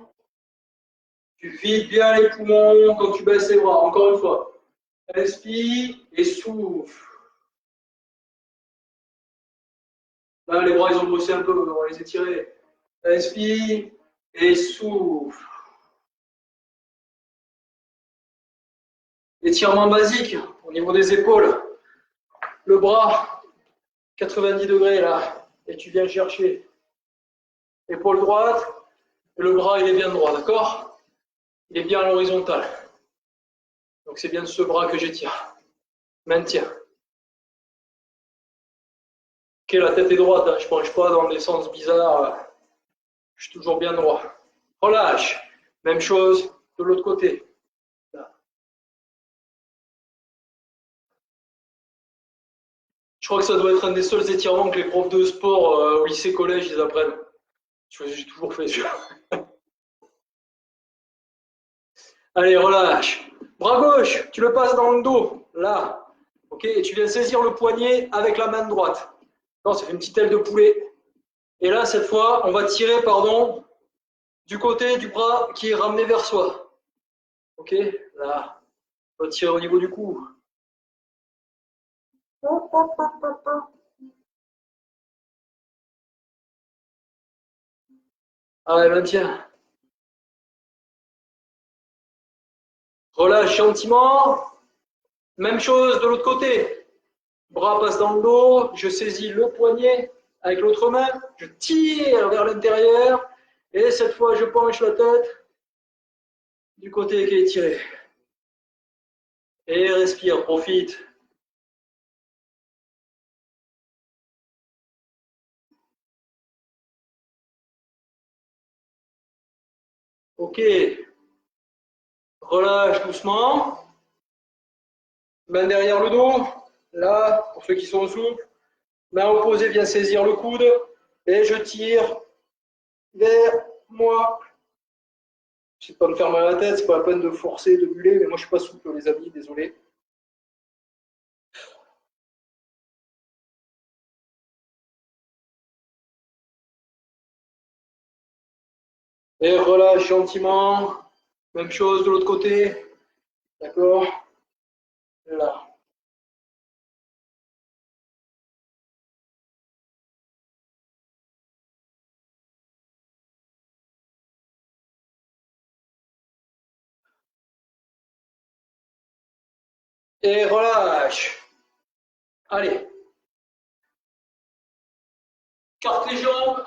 Tu vides bien les poumons quand tu baisses les bras. Encore une fois. Inspire et souffle. Là, les bras, ils ont bossé un peu, on va les étirer. Inspire et souffle. Étirement basique au niveau des épaules. le bras 90 degrés là, et tu viens chercher épaule droite, et le bras il est bien droit, d'accord? Il est bien à l'horizontale. Donc c'est bien ce bras que j'étire. Maintiens. Ok, la tête est droite, hein. Je ne penche pas dans des sens bizarres. Je suis toujours bien droit. Relâche. Même chose de l'autre côté. Là. Je crois que ça doit être un des seuls étirements que les profs de sport au lycée, collège, ils apprennent. J'ai toujours fait ça. Allez, relâche. Bras gauche, tu le passes dans le dos, là. Ok, et tu viens saisir le poignet avec la main droite. Non, ça fait une petite aile de poulet. Et là, cette fois, on va tirer, pardon, du côté du bras qui est ramené vers soi. Ok, là. On va tirer au niveau du cou. Allez, maintiens. Relâche gentiment. Même chose de l'autre côté. Bras passe dans le dos. Je saisis le poignet avec l'autre main. Je tire vers l'intérieur. Et cette fois, je penche la tête du côté qui est tiré. Et respire, profite. Ok. Relâche doucement. Main derrière le dos. Là, pour ceux qui sont souples. Main opposée vient saisir le coude. Et je tire vers moi. Je ne sais pas me faire mal à la tête, c'est pas la peine de forcer, de buller, mais moi je suis pas souple les amis, désolé. Et relâche gentiment. Même chose de l'autre côté. D'accord? Là. Et relâche. Allez. Carte les jambes.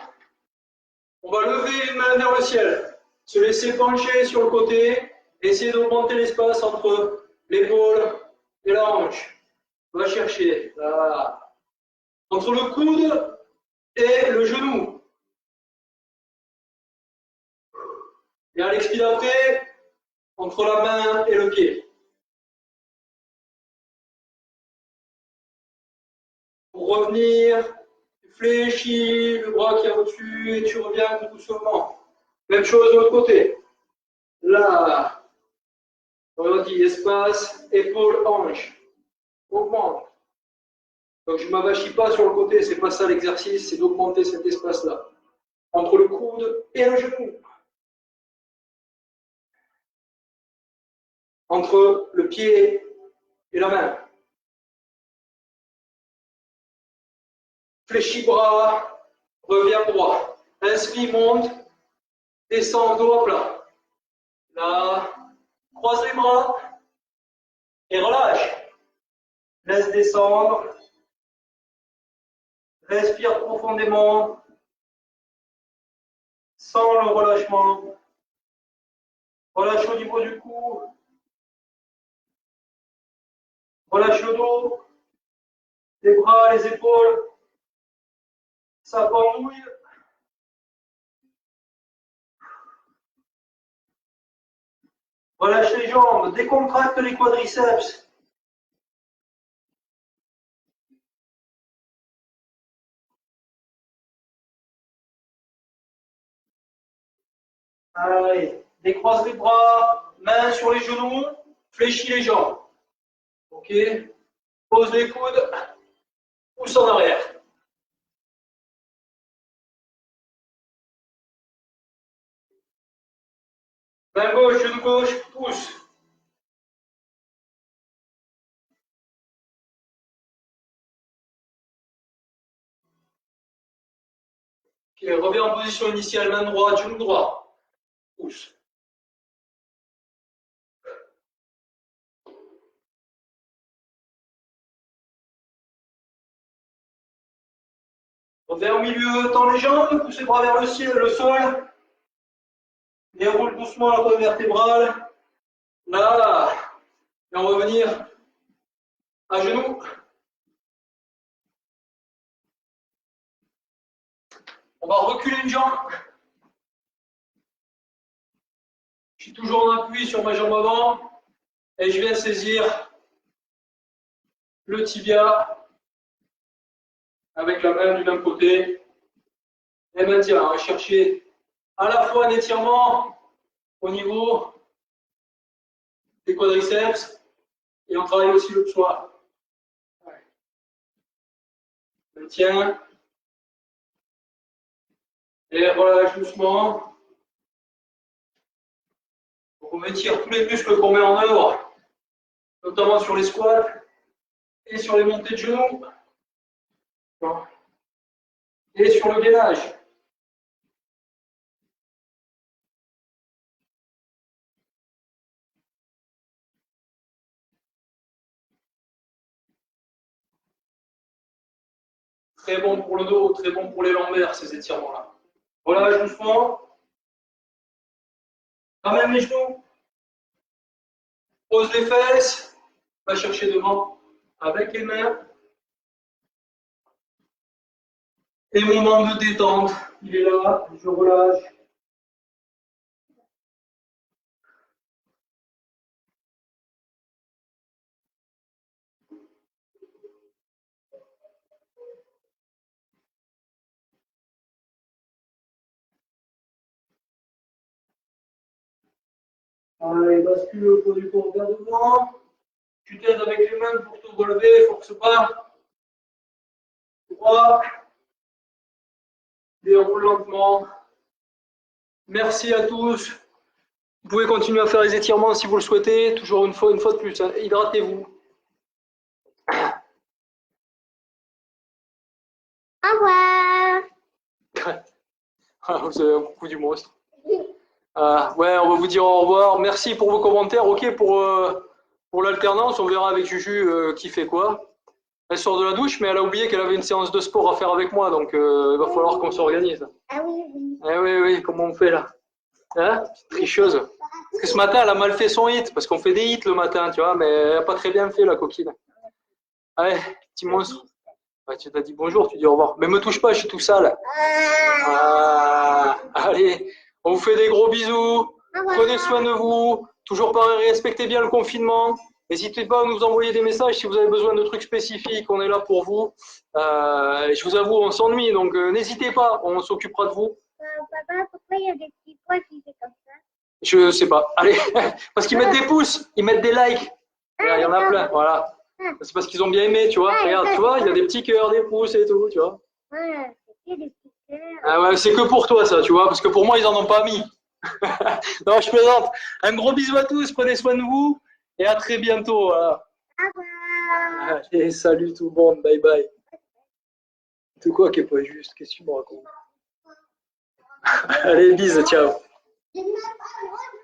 On va lever une main vers le ciel. Se laisser pencher sur le côté. Essayer d'augmenter l'espace entre l'épaule et la hanche. On va chercher. Là. Entre le coude et le genou. Et à l'expire d'après, entre la main et le pied. Pour revenir, tu fléchis le bras qui est au-dessus et tu reviens doucement. Même chose de l'autre côté. Là, on dit espace, épaule, hanche. Augmente. Donc je ne m'avachis pas sur le côté, c'est pas ça l'exercice, c'est d'augmenter cet espace-là. Entre le coude et le genou. Entre le pied et la main. Fléchis bras, reviens droit. Inspire, monte, descends, dos à plat. Là, croise les bras et relâche. Laisse descendre. Respire profondément. Sans le relâchement. Relâche au niveau du cou. Relâche le dos. Les bras, les épaules. Ça pendouille. Relâche les jambes. Décontracte les quadriceps. Allez, décroise les bras, mains sur les genoux, fléchis les jambes. Ok, pose les coudes, pousse en arrière. Main gauche, genou gauche, pousse. Ok, reviens en position initiale, main droite, genou droit, pousse. Reviens au milieu, tends les jambes, pousse les bras vers le ciel, le sol. Déroule doucement la colonne vertébrale. Là. Et on va venir à genoux. On va reculer une jambe. Je suis toujours en appui sur ma jambe avant. Et je viens saisir le tibia avec la main du même côté. Et maintien. On va chercher à la fois un étirement au niveau des quadriceps et on travaille aussi le psoas. Maintien. Et relâche doucement. On étire tous les muscles qu'on met en œuvre, notamment sur les squats et sur les montées de genoux et sur le gainage. Très bon pour le dos, très bon pour les lombaires, ces étirements-là. Relâche doucement. Ramène les genoux. Pose les fesses. Va chercher devant avec les mains. Et moment de détente. Il est là. Je relâche. Allez, bascule le poids du corps vers devant. Tu t'aides avec les mains pour te relever, force pas. Droit. Déroule lentement. Merci à tous. Vous pouvez continuer à faire les étirements si vous le souhaitez. Toujours une fois de plus. Hein. Hydratez-vous. Au revoir. Vous avez un coucou du monstre. Ouais, on va vous dire au revoir. Merci pour vos commentaires. Ok, pour l'alternance, on verra avec Juju qui fait quoi. Elle sort de la douche, mais elle a oublié qu'elle avait une séance de sport à faire avec moi, donc il va falloir qu'on s'organise. Ah oui, oui. Eh oui, oui, comment on fait là? Hein? Tricheuse. Parce que ce matin, elle a mal fait son hit, parce qu'on fait des hits le matin, tu vois, mais elle n'a pas très bien fait la coquine. Allez, petit monstre. Ouais, tu t'as dit bonjour, tu dis au revoir. Mais me touche pas, je suis tout sale. Allez, on vous fait des gros bisous. Prenez soin de vous. Toujours pareil, respectez bien le confinement. N'hésitez pas à nous envoyer des messages si vous avez besoin de trucs spécifiques. On est là pour vous. Je vous avoue, on s'ennuie, donc n'hésitez pas. On s'occupera de vous. Papa, pourquoi il y a des petits pois qui fait comme ça? Je sais pas. Allez, parce qu'ils mettent des pouces, ils mettent des likes. Il y en a plein, voilà. C'est parce qu'ils ont bien aimé, tu vois. Regarde, tu vois, il y a des petits cœurs, des pouces et tout, tu vois. Voilà, c'est des petits cœurs. Ah ouais, c'est que pour toi ça, tu vois, parce que pour moi, ils en ont pas mis. Non, je plaisante. Un gros bisou à tous, prenez soin de vous et à très bientôt. Voilà. Au revoir. Allez, salut tout le monde, bye bye. C'est quoi qui est pas juste? Qu'est-ce que tu me racontes? Allez, bisous, ciao. Je n'ai pas le droit de